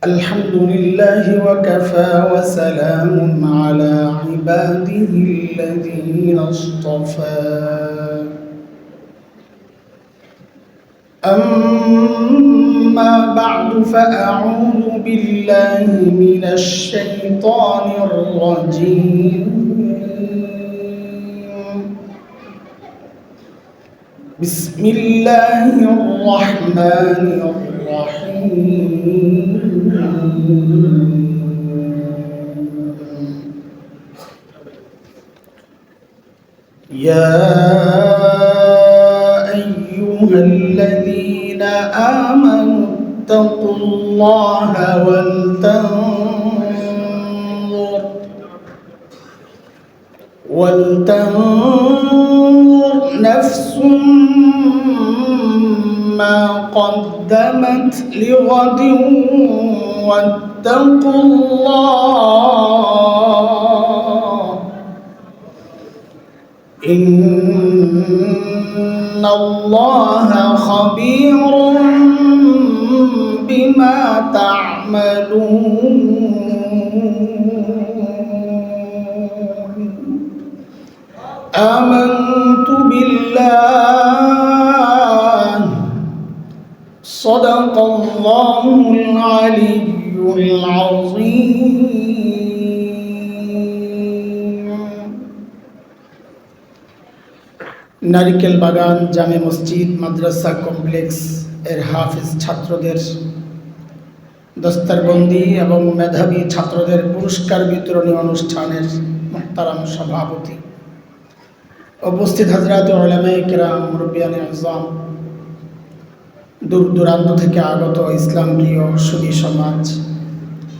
الحمد لله وكفى وسلام على عباده الذين اصطفى أما بعد فأعوذ بالله من الشيطان الرجيم بسم الله الرحمن الرحيم يا أيها الذين آمنوا اتقوا الله ولتنظر نفس ما قدمت لغد واتقوا الله إن الله خبير بما تعملون آمنت بالله صدق الله العلي العظيم নারিকেল বাগান জামে মসজিদ মাদ্রাসা কমপ্লেক্স এর হাফেজ ছাত্রদের দস্তরবন্দি এবং মেধাবী ছাত্রদের পুরস্কার বিতরণী অনুষ্ঠানের মুহতারাম সভাপতি, উপস্থিত হযরত উলামায়ে কেরাম, মুরব্বিয়ানে আযম, দূর দূরান্ত থেকে আগত ইসলাম প্রিয় সুধী সমাজ,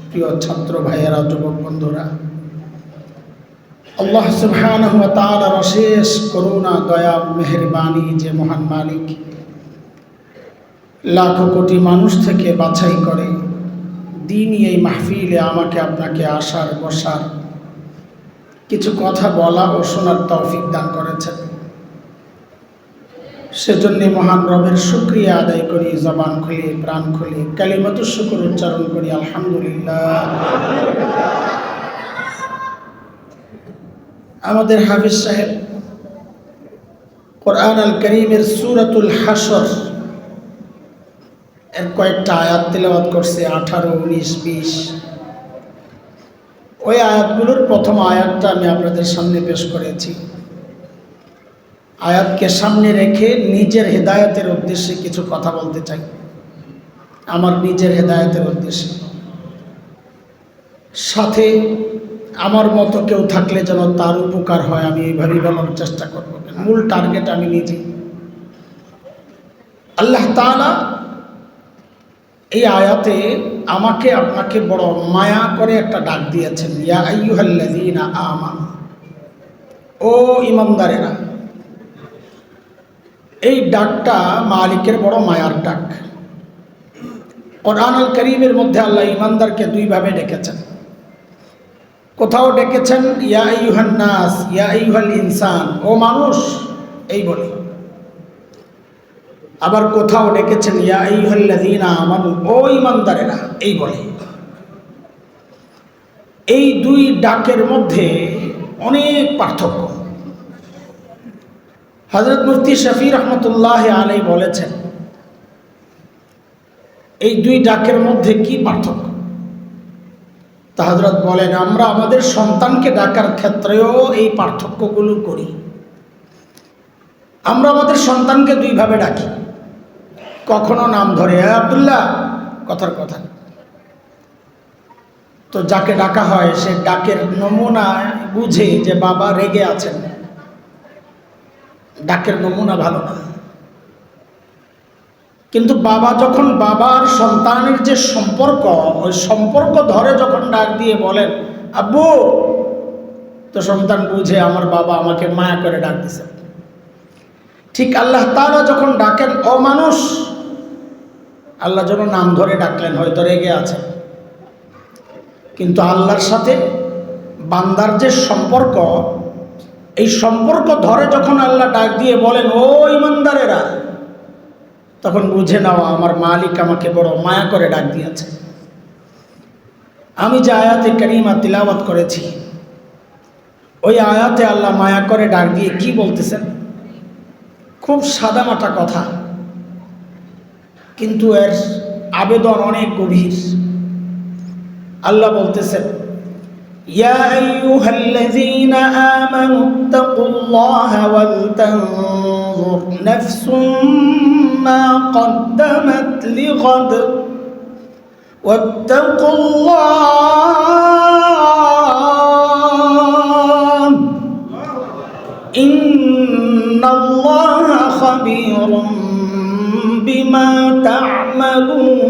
প্রিয় ছাত্র ভাইয়েরা, যুবক বন্ধুরা, আল্লাহ সুবহানাহু ওয়া তাআলার অশেষ করুণা, দয়া, মেহেরবানি যে মহান মালিক লাখো কোটি মানুষ থেকে বাছাই করে দিনই এই মাহফিলে আমাকে আপনাকে আসার বসার কিছু কথা বলা ও শোনার তৌফিক দান করেছেন। সেজন্য মহান রবের শুকরিয়া আদায় করি, জবান খুলে প্রাণ খুলে কালিমাতুশ শুকর উচ্চারণ করি, আলহামদুলিল্লাহ। আমাদের হাফিজ সাহেব কোরআন আল কারীমের সূরাতুল হাশর এর কয়েকটা আয়াত তেলাওয়াত করছে, 18, 19, 20। ওই আয়াতগুলোর প্রথম আয়াতটা আমি আপনাদের সামনে পেশ করেছি। আয়াতকে সামনে রেখে নিজের হেদায়েতের উদ্দেশ্যে কিছু কথা বলতে চাই, আমার নিজের হেদায়েতের উদ্দেশ্যে। সাথে আমার মতো কেউ থাকলে যেন তার উপকার হয়, আমি এইভাবেই বলার চেষ্টা করব। মূল টার্গেট আমি নিজে। আল্লাহ তাআলা এই আয়াতে আমাকে আপনাকে বড় মায়া করে একটা ডাক দিয়েছেন, ইয়া আইয়ুহাল্লাযীনা আমানু, ও ঈমানদারেরা। এই ডাকটা মালিকের বড় মায়ার ডাক। কোরআন আল কারীমের মধ্যে আল্লাহ ঈমানদারকে দুইভাবে ডেকেছেন। কোথাও ডেকেছেন ইয়া আইয়ুহান নাস, ইয়া আইয়ুহাল ইনসান, ও মানুষ, এই বলে। আবার কোথাও ডেকেছেন ইয়া আইয়ুহাল্লাযীনা আমানু, ও ঈমানদারেরা, এই বলে। এই দুই ডাকের মধ্যে অনেক পার্থক্য। হযরত মুফতি শফি রহমতুল্লাহ আলাইহি বলেছেন, এই দুই ডাকের মধ্যে কি পার্থক্য? তা হযরত বলেন, আমরা আমাদের সন্তানকে ডাকার ক্ষেত্রেও এই পার্থক্যগুলো করি। আমরা আমাদের সন্তানকে দুইভাবে ডাকি। কখনো নাম ধরে, হ্যাঁ আব্দুল্লাহ, কথার কথা। তো যাকে ডাকা হয় সে ডাকের নমুনা বুঝে যে বাবা রেগে আছেন, ডাকের নমুনা ভালো না। কিন্তু বাবা যখন বাবার সন্তানের যে সম্পর্ক, ওই সম্পর্ক ধরে যখন ডাক দিয়ে বলেন আব্বু, তো সন্তান বুঝে আমার বাবা আমাকে মায়া করে ডাক দিছে। ঠিক আল্লাহ তাআলা যখন ডাকেন ও মানুষ, আল্লাহ যেন নাম ধরে ডাকলেন, হয়তো রেগে আছেন, কিন্তু আল্লাহর সাথে বান্দার যে সম্পর্ক, এই সম্পর্ক ধরে যখন আল্লাহ ডাক দিয়ে বলেন ও ঈমানদারেরা, তখন বুঝে নাও আমার মালিক আমাকে বড় মায়া করে ডাক দিয়েছে। আমি যে আয়াতে কারিমা তিলাওয়াত করেছি, ওই আয়াতে আল্লাহ মায়া করে ডাক দিয়ে কি বলতেছেন? খুব সাদামাটা কথা, কিন্তু এর আবেদন অনেক গভীর। আল্লাহ বলতেছেন, ইয়া আইয়ুহাল্লাযীনা আমানুত্তাকুল্লাহা ওয়াল তানজুর নাফসুম মা কদ্দামাত লিগাদ ওয়াত্তাকুল্লাহ ইন্নাল্লাহা খাবীরুম বিমা তা'মালুন।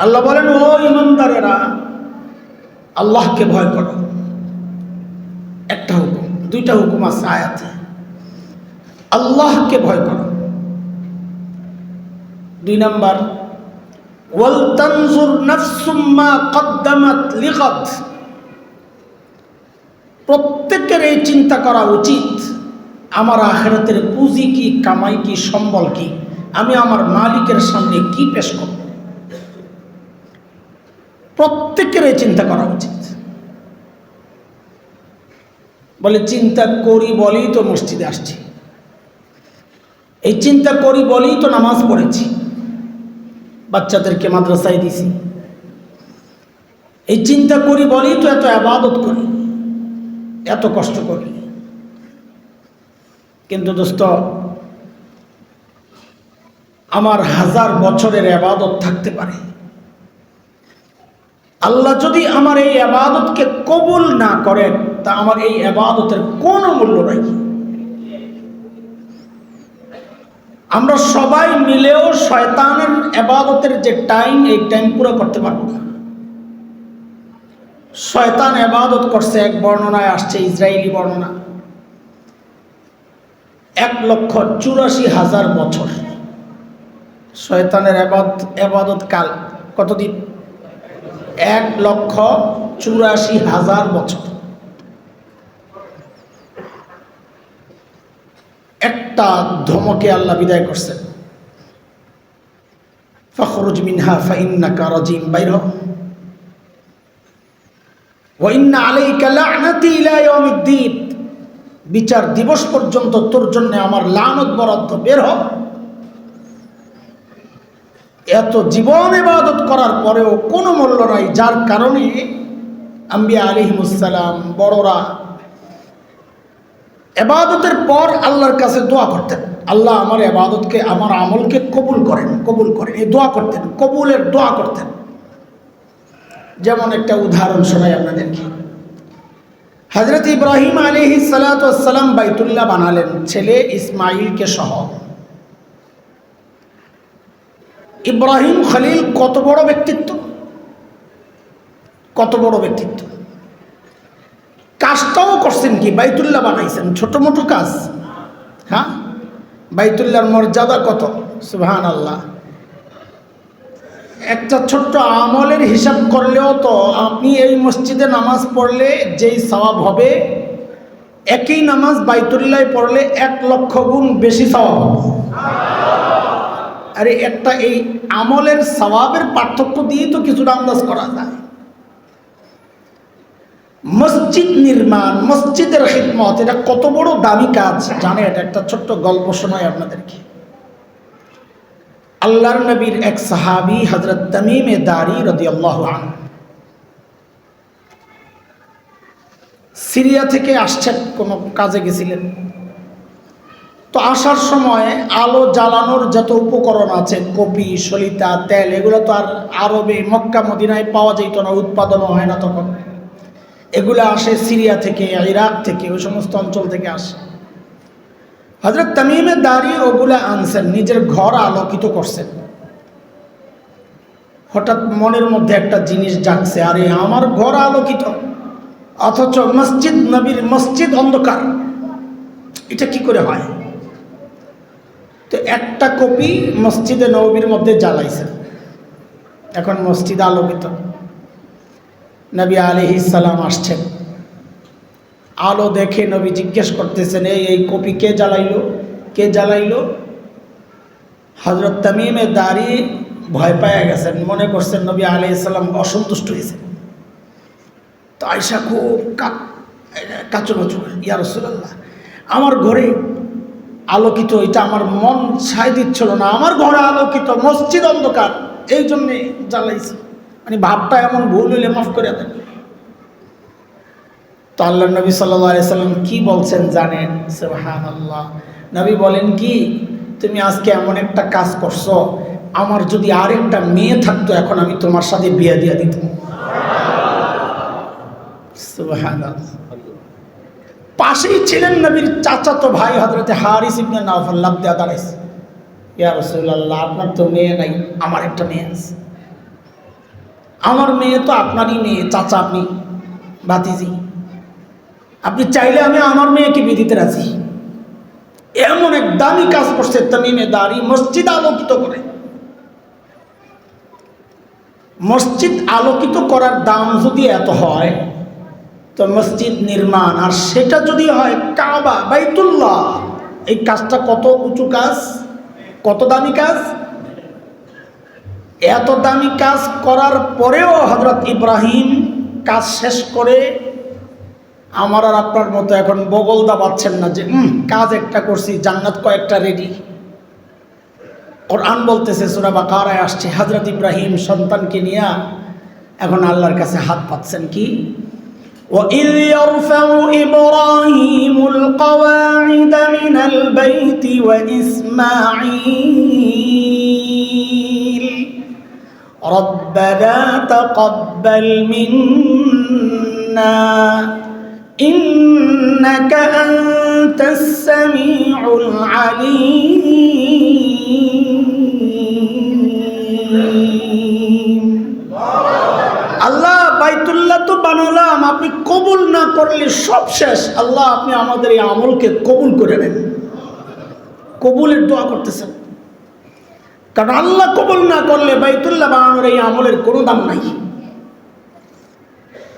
আল্লাহ বলেন, ও ঈমানদারেরা, আল্লাহকে ভয় করো। একটা হুকুম, দুইটা হুকুম আছে আয়াতে। আল্লাহকে ভয় করো। 2 নাম্বার, ওয়াল তানজুর নাফসুম মা কদ্দামাত লিগাদ। প্রত্যেকের এই চিন্তা করা উচিত, আমার আখিরাতের পুঁজি কি, কামাই কি, সম্বল কি, আমি আমার মালিকের সামনে কি পেশ করব। প্রত্যেকের এই চিন্তা করা উচিত। বলে চিন্তা করি বলেই তো মসজিদে আসছি, এই চিন্তা করি বলেই তো নামাজ পড়েছি, বাচ্চাদেরকে মাদ্রাসায় দিছি, এই চিন্তা করি বলেই তো এত ইবাদত করি, এত কষ্ট করি। কিন্তু দোস্ত, আমার 1000 বছরের ইবাদত থাকতে পারে, আল্লাহ যদি আমার এই ইবাদতকে কবুল না করেন, তা আমার এই ইবাদতের কোনো মূল্য নাই। আমরা সবাই মিলেও শয়তানের ইবাদতের যে টাইম, এই টাইম পুরো করতে পারবো না। শয়তান ইবাদত করছে, এক বর্ণনায় আসছে, ইসরায়েলি বর্ণনা, 1,84,000 বছর। শয়তানের ইবাদত কাল কতদিন? 1,84,000 বছর। একটা ধমকে আল্লাহ বিদায় করছেন, ফাখরুজ মিনহা ফাইন্নাকা রাজিম, বাইর হ, ওয়া ইন্না আলাইকা লা'নাতি ইলা ইয়াউমিদ্দিন, বিচার দিবস পর্যন্ত তোর জন্য আমার লানত বরাদ্দ, বের হ। এত জীবন ইবাদত করার পরেও কোনো মূল্য নাই, যার কারণে আম্বিয়া আলাইহিমুস সালাম, বড়রা ইবাদতের পর আল্লাহর কাছে দোয়া করতেন, আল্লাহ আমার ইবাদতকে, আমার আমলকে কবুল করেন, কবুল করেন, এই দোয়া করতেন, কবুলের দোয়া করতেন। যেমন একটা উদাহরণ শোনাই আপনাদেরকে। হযরত ইব্রাহিম আলাইহিস সালাতু ওয়াস সালাম বাইতুল্লাহ বানালেন ছেলে ইসমাঈলকে সহ। ইব্রাহিম খলিল কত বড় ব্যক্তিত্ব, কত বড় ব্যক্তিত্ব। কাজটাও করছেন কি, বাইতুল্লাহ বানাইছেন, ছোট মোটো কাজ। হ্যাঁ, বাইতুল্লাহর মর্যাদা কত, সুবহানাল্লাহ। একটা ছোট্ট আমলের হিসাব করলেও তো আপনি এই মসজিদে নামাজ পড়লে যেই সওয়াব হবে, একই নামাজ বাইতুল্লাহে পড়লে 1,00,000 গুণ বেশি সওয়াব হবে। আরে একটা এই আমলের সওয়াবের পার্থক্য দিয়ে তো কিছুটা আন্দাজ করা যায়। মসজিদ নির্মাণ, মসজিদের খিদমত, এটা কত বড় দামি কাজ জানেন? একটা ছোট্ট গল্প শোনাই আপনাদেরকে। আল্লাহর নবীর এক সাহাবী হযরত তামিম দারি রাদিয়াল্লাহু আনহু সিরিয়া থেকে আসছেন, কোনো কাজে গেছিলেন। তো আসার সময় আলো জ্বালানোর যত উপকরণ আছে, কপি, সলিতা, তেল, এগুলো তো আর আরবে মক্কা মদিনায় পাওয়া যেত না, উৎপাদনও হয় না তখন। এগুলো আসে সিরিয়া থেকে, ইরাক থেকে, ওই সমস্ত অঞ্চল থেকে আসে। হযরত তামিম দারি ওগুলা আনছেন, নিজের ঘর আলোকিত করছেন। হঠাৎ মনের মধ্যে একটা জিনিস জাগছে, আরে আমার ঘর আলোকিত, অথচ মসজিদ নবীর মসজিদ অন্ধকার, এটা কি করে হয়? তো একটা কপি মসজিদে নববীর মধ্যে জ্বালাইছেন, এখন মসজিদ আলোকিত। নবী আলাইহিস সালাম আসছেন, আলো দেখে নবী জিজ্ঞেস করতেছেন, এই কপি কে জ্বালাইলো, কে জ্বালাইলো? হযরত তামিমে দারি ভয় পেয়ে গেছেন, মনে করছেন নবী আলাইহিস সালাম অসন্তুষ্ট হয়েছেন। তো আয়েশা খুব কাচুমাচু, ইয়া রাসূলুল্লাহ, আমার ঘরে আলোকিত, এটা আমার মন ছাই দিচ্ছিল না, আমার ঘরে আলোকিত, মসজিদ অন্ধকার, এই জন্যে জ্বালাইছি, মানে ভাবটা এমন ভুল হইলে মাফ করে দেন। তো আল্লাহ নবী সাল্লাল্লাহু আলাইহি সাল্লাম কি বলছেন জানেন? সুবহানাল্লাহ। নবী বলেন কি, তুমি আজকে এমন একটা কাজ করছো, আমার যদি আরেকটা মেয়ে থাকতো এখন আমি তোমার সাথে বিয়ে দিয়ে দিতাম। সুবহানাল্লাহ। পাশেই ছিলেন নবীর চাচাতো ভাই হযরতে হারিস ইবনে নাওফল, লাভ দেয়া দাঁড়াইছে, ইয়া রাসূলুল্লাহ, আপনার তো মেয়ে নাই, আমার একটা মেয়ে আছে। আমার মেয়ে তো আপনারই মেয়ে, চাচা আপনি ভাতিজি, আপনি চাইলে আমি আমার মেয়েকে বিয়ে দিতে রাজি। এমন এক দামি কাজ করছে তামিমে দারি, মসজিদ আলোকিত করে। মসজিদ আলোকিত করার দাম যদি এত হয়, তো মসজিদ নির্মাণ, আর সেটা যদি হয় কাবা, বাইতুল্লাহ, এই কাজটা কত উঁচু কাজ, কত দামি কাজ। এত দামি কাজ করার পরেও হযরত ইব্রাহিম কাজ শেষ করে আমার আর আপনার মতো এখন বগল দাবাচ্ছেন না যে কাজ একটা করছি, জান্নাত কয়েকটা রেডি। কোরআন বলতেছে, সূরা বাকারায় আসছে, হযরত ইব্রাহিম সন্তানকে নিয়ে এখন আল্লাহর কাছে হাত পাচ্ছেন কি, وَإِذْ يَرْفَعُ إِبْرَاهِيمُ الْقَوَاعِدَ مِنَ الْبَيْتِ وَإِسْمَاعِيلُ رَبَّنَا تَقَبَّلْ مِنَّا إِنَّكَ أَنْتَ السَّمِيعُ الْعَلِيمُ। আল্লাহ, বাইতুল্লাহ তো বানালাম, আপনি কবুল না করলে সব শেষ। আল্লাহ, আপনি আমাদের এই আমলকে কবুল করে নেন। কবুলের দোয়া করতেছেন, কারণ আল্লাহ কবুল না করলে বাইতুল্লাহ বানানোর এই আমলের কোনো দাম নাই।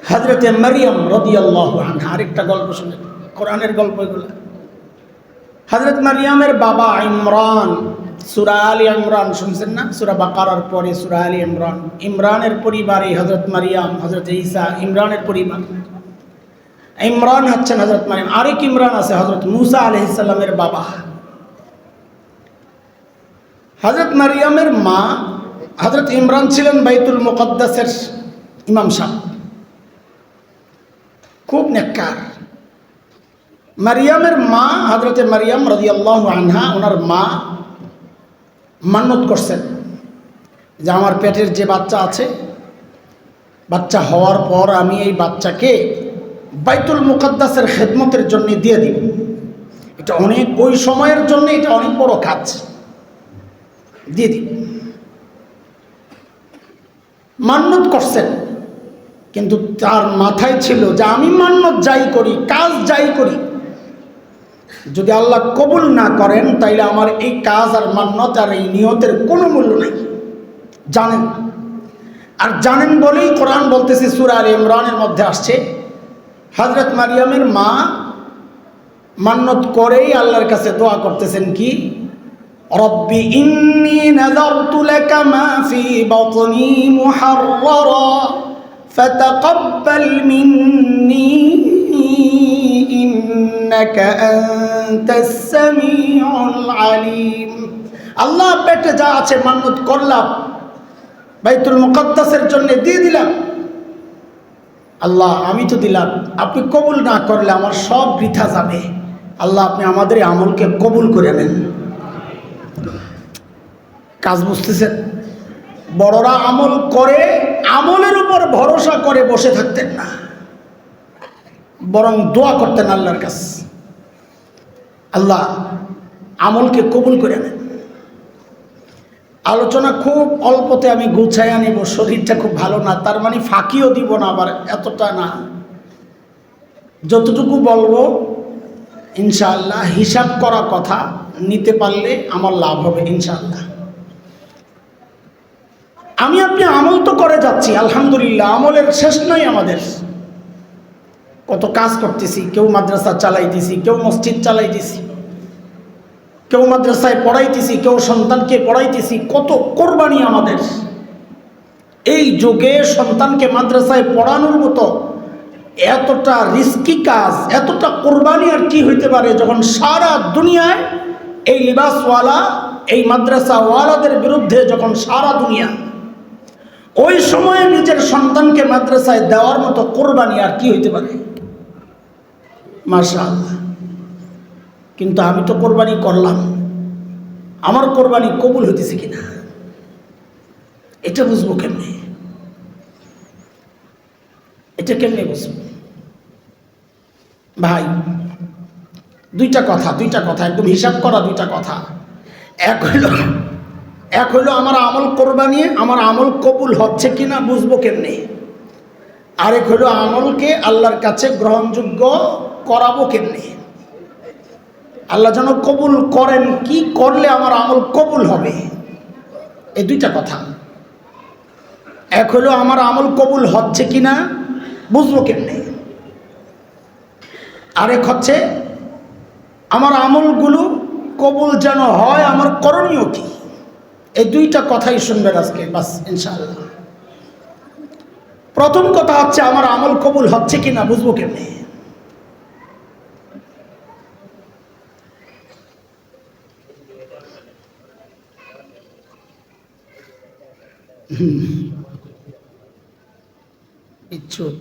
হযরতে মারিয়াম রাদিয়াল্লাহু আনহা, আরেকটা গল্প শুনেন, কোরআনের গল্প এগুলো। হযরত মারিয়ামের বাবা ইমরান, সূরা আলী ইমরান শুনছেন না? সূরা বাকারার পরে সূরা আলী ইমরান। ইমরানের পরিবারে হযরত মারিয়াম, হযরত ঈসা, ইমরানের পরিবার। ইমরান হচ্ছেন হযরত মারিয়াম। আরেক ইমরান আছে হযরত মূসা আলাইহিস সালামের বাবা। হযরত মারিয়ামের মা হযরত ইমরান ছিলেন বাইতুল মুকদ্দাসের ইমাম সাহেব, খুব নেককার। মারিয়ামের মা হযরতে মারিয়াম রাদিয়াল্লাহু আনহা, ওনার মা মান্নত করছেন যে আমার পেটের যে বাচ্চা আছে, বাচ্চা হওয়ার পর আমি এই বাচ্চাকে বাইতুল মুকদ্দাসের খেদমতের জন্য দিয়ে দিব। এটা অনেক, ওই সময়ের জন্য এটা অনেক বড় কাজ, দিয়ে দিব। মান্নত করছেন, কিন্তু তার মাথায় ছিল যে আমি মান্নত যাই করি, কাজ যাই করি, যদি আল্লাহ কবুল না করেন তাইলে আমার এই কাজ আর মান্নত আর এই নিয়তের কোনো মূল্য নাই। জানেন, আর জানেন বলেই কোরআন বলতেছে, সূরা আলে ইমরানের মধ্যে আসছে, হযরত মারিয়ামের মা মান্নত করেই আল্লাহর কাছে দোয়া করতেছেন কি, রব্বি ইন্নী নাযারতু লাকা মা ফি বাতনি মুহাররারা ফাতাকাব্বাল মিন্নী ইন্নাকা আনতাস সামিউল আলিম। আল্লাহ, পেটে যা আছে মান্নত করলাম, বাইতুল মুকদ্দাসের জন্য দিয়ে দিলাম। আল্লাহ, আমি তো দিলাম, আপনি কবুল না করলে আমার সব বৃথা যাবে। আল্লাহ, আপনি আমাদের আমলকে কবুল করে নেন। কাজ বুঝতেছেন? বড়রা আমল করে, আমলের উপর ভরসা করে বসে থাকতেন না, বরং দোয়া করতেন আল্লাহর কাছে, আল্লাহ আমলকে কবুল করে নেন। আলোচনা খুব অল্পতে আমি গুছাইয়া নেব, শরীরটা খুব ভালো না, তার মানে ফাঁকিও দিব না, আবার এতটা না। যতটুকু বলবো ইনশাআল্লাহ হিসাব করা কথা, নিতে পারলে আমার লাভ হবে ইনশাআল্লাহ। আমি আপনি আমল তো করে যাচ্ছি, আলহামদুলিল্লাহ, আমলের শেষ নাই আমাদের। কত কাজ করতেছি, কেউ মাদ্রাসা চালাইতেছি, কেউ মসজিদ চালাইতেছি, কেউ মাদ্রাসায় পড়াইতেছি, কেউ সন্তানকে পড়াইতেছি। কত কোরবানি আমাদের! এই যুগে সন্তানকে মাদ্রাসায় পড়ানোর মতো এতটা রিস্কি কাজ, এতটা কোরবানি আর কি হইতে পারে, যখন সারা দুনিয়ায় এই লিবাসওয়ালা, এই মাদ্রাসাওয়ালাদের বিরুদ্ধে যখন সারা দুনিয়া, ওই সময়ে নিজের সন্তানকে মাদ্রাসায় দেওয়ার মতো কোরবানি আর কি হইতে পারে? মাশাআল্লাহ। কিন্তু আমি তো কোরবানি করলাম, আমার কোরবানি কবুল হইতেছে কিনা এটা বুঝবো কেমনে? এটা কেমনে বুঝবো? ভাই, দুইটা কথা একদম হিসাব করা দুইটা কথা। এক হইল আমার আমল কোরবানি, আমার আমল কবুল হচ্ছে কিনা বুঝবো কেমনে। আরেক হইল আমলকে আল্লাহর কাছে গ্রহণযোগ্য করাবো কেমনে। আল্লাহ যেন কবুল করেন, কি করলে আমার আমল কবুল হবে, এই দুইটা কথা। এক হইল আমার আমল কবুল হচ্ছে কিনা বুঝবো কেমনে, আরেক হচ্ছে আমার আমলগুলো কবুল যেন হয়, আমার করণীয় কি। এই দুইটা কথাই শুনবেন আজকে, বাস ইনশাআল্লাহ। প্রথম কথা হচ্ছে আমার আমল কবুল হচ্ছে কিনা বুঝবো কেমনে। ইচ্ছুক,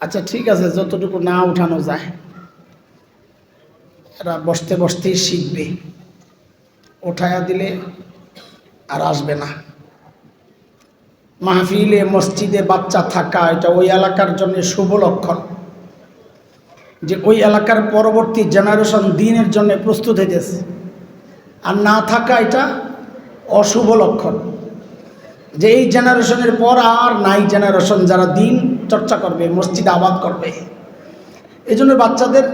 আচ্ছা ঠিক আছে, যতটুকু না উঠানো যায় এরা বসতে বসতেই শিখবে, উঠায়া দিলে আর আসবে না। মাহফিলে মসজিদে বাচ্চা থাকা এটা ওই এলাকার জন্য শুভ লক্ষণ, যে ওই এলাকার পরবর্তী জেনারেশন দিনের জন্য প্রস্তুত হইতেছে। আর না থাকা এটা অশুভ লক্ষণ, যে এই জেনারেশনের পর আর নাই জেনারেশন যারা দিন চর্চা করবে, মসজিদ আবাদ করবে। এই জন্য বাচ্চাদের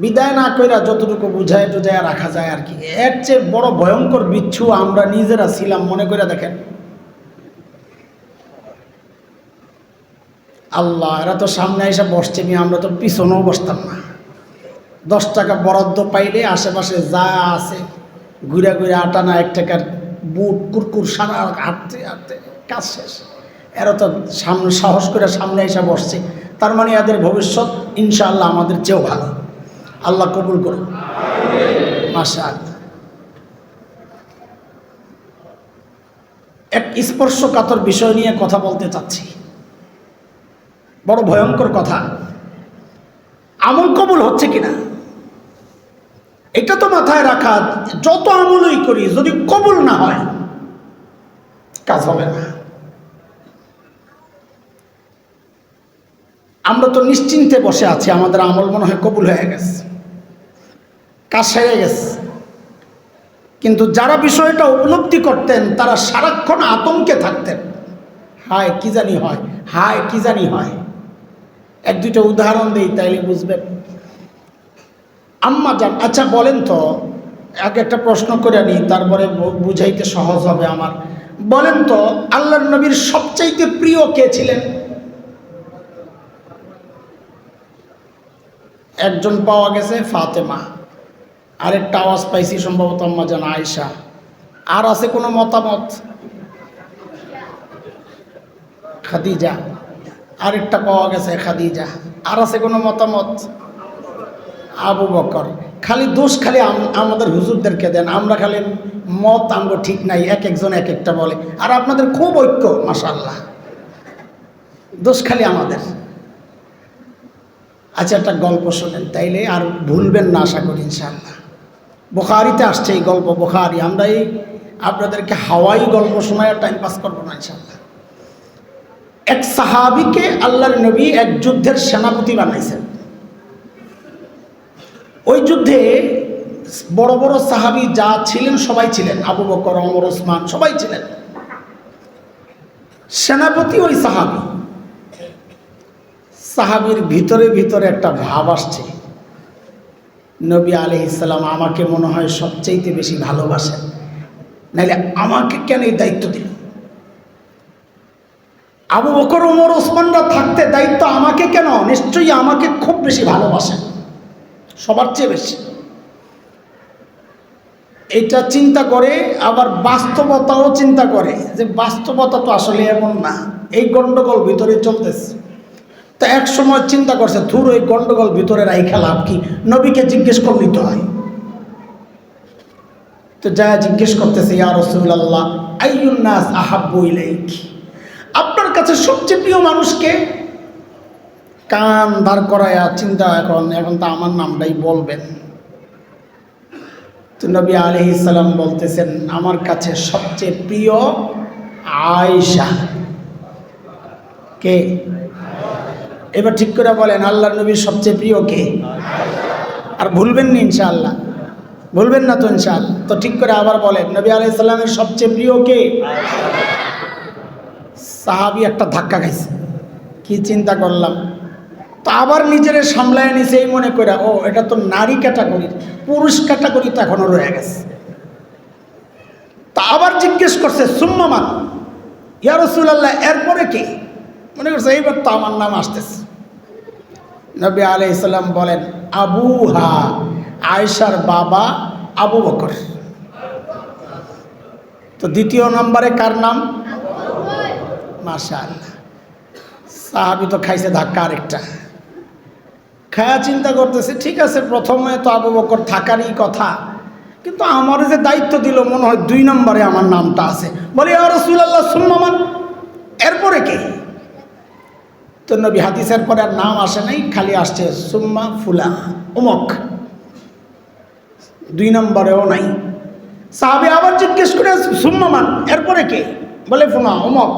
বিদায় না কইরা যতটুকু বুঝায় টুঝায় রাখা যায় আর কি। এর চেয়ে বড় ভয়ঙ্কর বিচ্ছু আমরা নিজেরা ছিলাম, মনে করে দেখেন। আল্লাহ, এরা তো সামনে এসে বসছে, আমরা তো পিছনেও বসতাম না। 10 টাকা বরাদ্দ পাইলে আশেপাশে যা আছে ঘুরে ঘুরে আটানা 1 টাকার বুট কুরকুর সারা হাঁটতে হাঁটতে কাজ শেষ। এরা তো সামনে সাহস করে সামনে এসে বসছে, তার মানে এদের ভবিষ্যৎ ইনশাআল্লাহ আমাদের চেয়েও ভালো। আল্লাহ কবুল করুন, মাশাআল্লাহ। এক স্পর্শকাতর বিষয় নিয়ে কথা বলতে চাচ্ছি, বড় ভয়ঙ্কর কথা। আমল কবুল হচ্ছে কিনা এটা তো মাথায় রাখা। যত আমলই করি যদি কবুল না হয় কাজ হবে না। আমরা তো নিশ্চিন্তে বসে আছি, আমাদের আমল মনে হয় কবুল হয়ে গেছে, কাজ সেরে গেছে। কিন্তু যারা বিষয়টা উপলব্ধি করতেন তারা সারাক্ষণ আতঙ্কে থাকতেন, হায় কি জানি হয়, হায় কি জানি হয়। 1-2টা উদাহরণ দিই তাইলে বুঝবেন। আম্মা জান, আচ্ছা বলেন তো, আগে একটা প্রশ্ন করে নিই, তারপরে বুঝাইতে সহজ হবে আমার। বলেন তো, আল্লাহর নবীর সবচাইতে প্রিয় কে ছিলেন? একজন পাওয়া গেছে ফাতেমা, আরেকটা আওয়াজ পাইছি সম্ভবত আম্মা জান আয়েশা। আর আছে কোনো মতামত? খাদিজা, আরেকটা পাওয়া গেছে খাদিজা। আর আছে কোনো মতামত? আবু বকর। খালি দোষ খালি আমাদের হুজুরদেরকে দেন, আমরা খালি মত আমগো ঠিক নাই, এক একজন এক একটা বলে। আর আপনাদের খুব ঐক্য, মাশাআল্লাহ, দোষ খালি আমাদের। আচ্ছা একটা গল্প শোনেন তাইলে আর ভুলবেন না আশা করি ইনশাআল্লাহ। বুখারীতে আসছে এই গল্প, বুখারী। আমরা এই আপনাদেরকে হাওয়াই গল্প শোনায় টাইম পাস করবো না ইনশাআল্লাহ। এক সাহাবীকে আল্লাহর নবী এক যুদ্ধের সেনাপতি বানাইছেন। ওই যুদ্ধে বড় বড় সাহাবী যা ছিলেন সবাই ছিলেন, আবু বকর, ওমর, ওসমান সবাই ছিলেন। সেনাপতি ওই সাহাবী। সাহাবীর ভিতরে ভিতরে একটা ভাব আসছে, নবী আলাইহিস সালাম আমাকে মনে হয় সবচাইতে বেশি ভালোবাসেন, নাইলে আমাকে কেন এই দায়িত্ব দিল? আবু বকর, ওমর, ওসমানরা থাকতে দায়িত্ব আমাকে কেন? নিশ্চয়ই আমাকে খুব বেশি ভালোবাসেন, সবার চেয়ে বেশি। এটা চিন্তা করে, আবার বাস্তবতাও চিন্তা করে যে বাস্তবতা তো আসলে এমন না, এই গন্ডগোল ভিতরে চলতেছে। তো এক সময় চিন্তা করছে ধুর এই গন্ডগোল ভিতরে রাইখা লাভ কি, নবীকে জিজ্ঞেস করলেই তো হয়। তো যা জিজ্ঞেস করতেছে, ইয়া রাসূলুল্লাহ আইয়ুন নাস আহাব্বু ইলাইক, আপনার কাছে সবচেয়ে প্রিয় মানুষকে? কান দাঁড় করায়া চিন্তা, এখন তো আমার নামটাই বলবেন। তো নবী আলাইহিস সালাম বলতেছেন, আমার কাছে সবচেয়ে প্রিয় আয়েশা। কে? এবার ঠিক করে বলেন, আল্লাহর নবীর সবচেয়ে প্রিয় কে? আর ভুলবেন না ইনশাআল্লাহ, ভুলবেন না তো ইনশাআল্লাহ। তো ঠিক করে আবার বলেন, নবী আলাইহিস সালামের সবচেয়ে প্রিয় কে? সাহাবী একটা ধাক্কা খাইছে, কি চিন্তা করলাম। তো আবার নিজের সামলায় নিছে, এই মনে করে ও এটা তো নারী ক্যাটাগরি, পুরুষ ক্যাটাগরি তো এখনো রয়ে গেছে। তা আবার জিজ্ঞেস করছে, সুম্মা মান, ইয়া রাসূলুল্লাহ এরপরে কে? মনে করছে এইবার তো আমার নাম আসতেছে। নবী আলাইহিস সালাম বলেন, আবুহা, আয়েশার বাবা আবু বকর। তো দ্বিতীয় নম্বরে কার নাম? মাশাআল্লাহ। সাহাবী তো খাইছে ধাক্কা আরেকটা, খায়া চিন্তা করতেছে ঠিক আছে প্রথমে তো আবু বকর থাকারই কথা, কিন্তু আমার যে দায়িত্ব দিল মনে হয় 2 নম্বরে আমার নামটা আছে। বলে ইয়া রাসূলুল্লাহ সুম্মা মান, এরপরে কে? তো নবী হাদিসের পরে আর নাম আসে নাই, খালি আসছে সুম্মা ফুলা অমুক, 2 নম্বরেও নাই। সাহাবী আবার জিজ্ঞেস করে, সুম্মা মান, এরপরে কে? বলে ফুলা অমুক।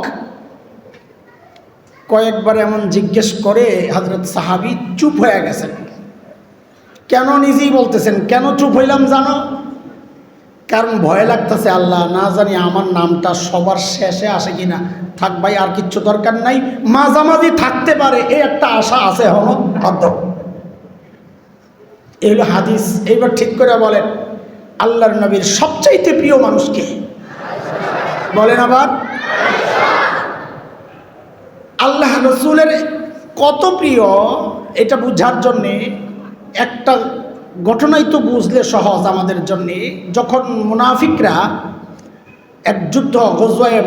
কয়েকবার এমন জিজ্ঞেস করে হযরত সাহাবী চুপ হয়ে গেছেন। কেন? নিজেই বলতেছেন, কেন চুপ হইলাম জানো? কারণ ভয় লাগতেছে, আল্লাহ না জানি আমার নামটা সবার শেষে আসে কিনা। থাক ভাই, আর কিচ্ছু দরকার নাই, মাঝামাঝি থাকতে পারে এই একটা আশা আছে হলো হদ্দ। এই হলো হাদিস। এইবার ঠিক করে বলেন, আল্লাহর নবীর সবচাইতে প্রিয় মানুষকে? বলেন আবার। আল্লাহ রসুলের কত প্রিয় এটা বুঝার জন্যে একটা ঘটনাই তো বুঝলে সহজ আমাদের জন্যে। যখন মুনাফিকরা এক যুদ্ধ, গজওয়ায়ে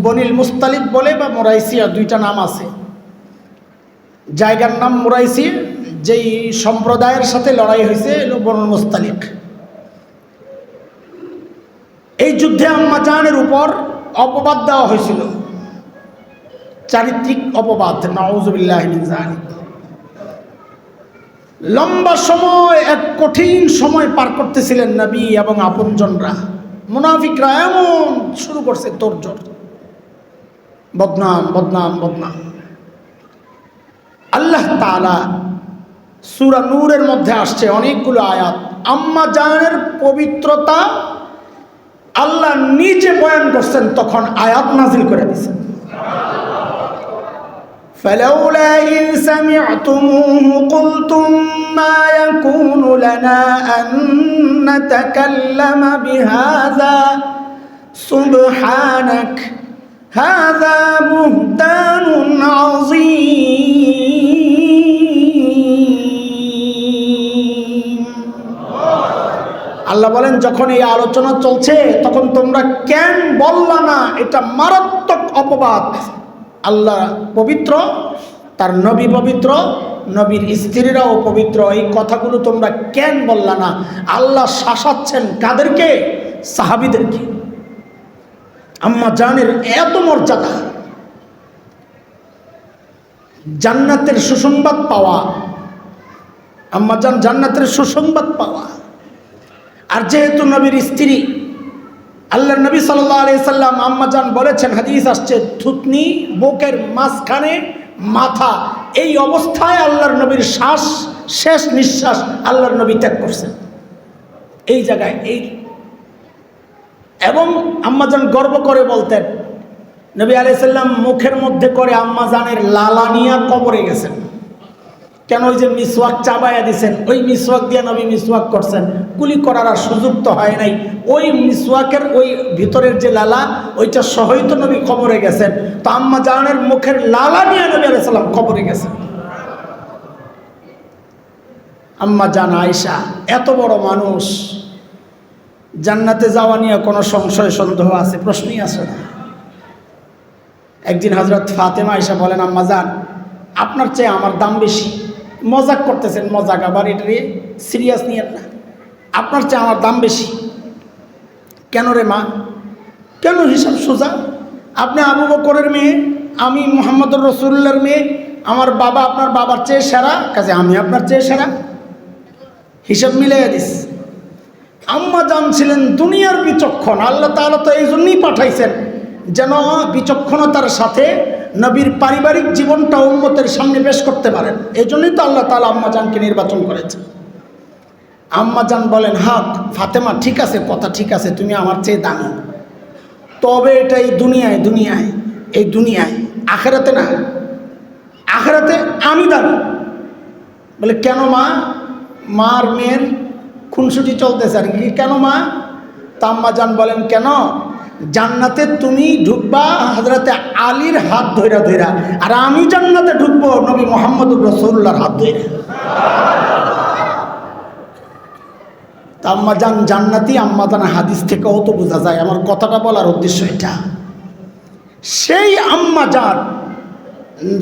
বনিল মুস্তালিক বলে বা মুরাইসিয়া, 2টা নাম আছে, জায়গার নাম মুরাইসি, যেই সম্প্রদায়ের সাথে লড়াই হয়েছে এলো বনুল মুস্তালিক। এই যুদ্ধে আম্মা জানের উপর অপবাদ দেওয়া হয়েছিল, চারিত্রিক অপবাদ, নাউযুবিল্লাহি মিন যালিক। লম্বা সময়, এক কঠিন সময় পার করতেছিলেন নবী এবং আপনজনরা। মুনাফিকরা এমন শুরু করছে তোড়জোড়, বদনাম বদনাম বদনাম। আল্লাহ তাআলা সূরা নূরের মধ্যে আসছে অনেকগুলো আয়াত, আম্মা জানের পবিত্রতা আল্লাহ নিজে বয়ান করছেন, তখন আয়াত নাজিল করে দিয়েছেন। فلولا إذ سمعتموه قلتم ما يكون لنا أن نتكلم بهذا سبحانك هذا بهتان عظيم। আল্লাহ বলেন, যখন এই আলোচনা চলছে তখন তোমরা কেন বললা না এটা মারাত্মক অপবাদ। আল্লাহ পবিত্র, তার নবী পবিত্র, নবীর স্ত্রীরাও পবিত্র, এই কথাগুলো তোমরা কেন বললা না? আল্লাহ শাসাচ্ছেন কাদেরকে? সাহাবীদেরকে। আম্মা জানের এত মর্যাদা, জান্নাতের সুসংবাদ পাওয়া, আম্মা জান জান্নাতের সুসংবাদ পাওয়া। আর যেহেতু নবীর স্ত্রী, আল্লাহর নবী সাল্লাল্লাহু আলাইহি সাল্লাম আম্মা জান বলেছেন, হাদিস আসছে, থুতনি বুকের মাঝখানে মাথা, এই অবস্থায় আল্লাহর নবীর শ্বাস, শেষ নিঃশ্বাস আল্লাহর নবী ত্যাগ করছেন এই জায়গায়। এই এবং আম্মা জান গর্ব করে বলতেন, নবী আলাইহিস সালাম মুখের মধ্যে করে আম্মা জানের লালা নিয়ে কবরে গেছেন। কেন? ওই যে মিসওয়াক চাবাইয়া দিছেন, ওই মিসওয়াক দিয়ে নবী মিসওয়াক করছেন, কুলি করার আর সুযোগ তো হয় নাই। ওই মিসওয়াকের ওই ভিতরের যে লালা, ওইটা সহই তো নবী কবরে গেছেন। তো আম্মা জানের মুখের লালা নিয়ে নবী আলাইহিস সালাম কবরে গেছেন। আম্মা জান আয়েশা এত বড় মানুষ, জান্নাতে যাওয়া নিয়ে কোনো সংশয় সন্দেহ আছে? প্রশ্নই আসে না। একদিন হযরত ফাতেমা আয়েশা বলেন, আম্মা জান, আপনার চেয়ে আমার দাম বেশি। মজাক করতেছেন, মজাক, আবার এটারে সিরিয়াস নিয়েন না। আপনার চেয়ে আমার দাম বেশি কেন রে মা? কেন? হিসাব সোজা। আপনি আবু বকরের মেয়ে, আমি মুহাম্মদুর রাসূলুল্লাহর মেয়ে, আমার বাবা আপনার বাবার চেয়ে সেরা, কাজে আমি আপনার চেয়ে সেরা। হিসাব মিলাইয়া দিস। আম্মা জান ছিলেন দুনিয়ার বিচক্ষণ। আল্লাহ তাআলা তো এই জন্যই পাঠাইছেন যেন বিচক্ষণতার সাথে নবীর পারিবারিক জীবনটা উম্মতের সামনে পেশ করতে পারেন। এই জন্যই তো আল্লাহ তাআলা আম্মা জানকে নির্বাচন করেছে। আম্মা জান বলেন, হ্যাঁ ফাতেমা, ঠিক আছে, কথা ঠিক আছে, তুমি আমার চেয়ে দামি, তবে এটা এই দুনিয়ায়, এই দুনিয়ায়, আখেরাতে না। আখেরাতে আমি দামি। বলে কেন মা? মার মেয়ের খুনসুটি চলতেছে আর কি। কেন মা? তা আম্মা জান বলেন, কেন? জান্নাতে তুমি ঢুকবা হযরতে আলীর হাত ধইরা ধইরা, আর আমি জান্নাতে ঢুকবো নবী মুহাম্মদুর রাসূলুল্লাহর হাত ধইরা। তা আম্মা জান জান্নাতি, আম্মা জান হাদিস থেকেও তো বোঝা যায়। আমার কথাটা বলার উদ্দেশ্য এটা। সেই আম্মা জান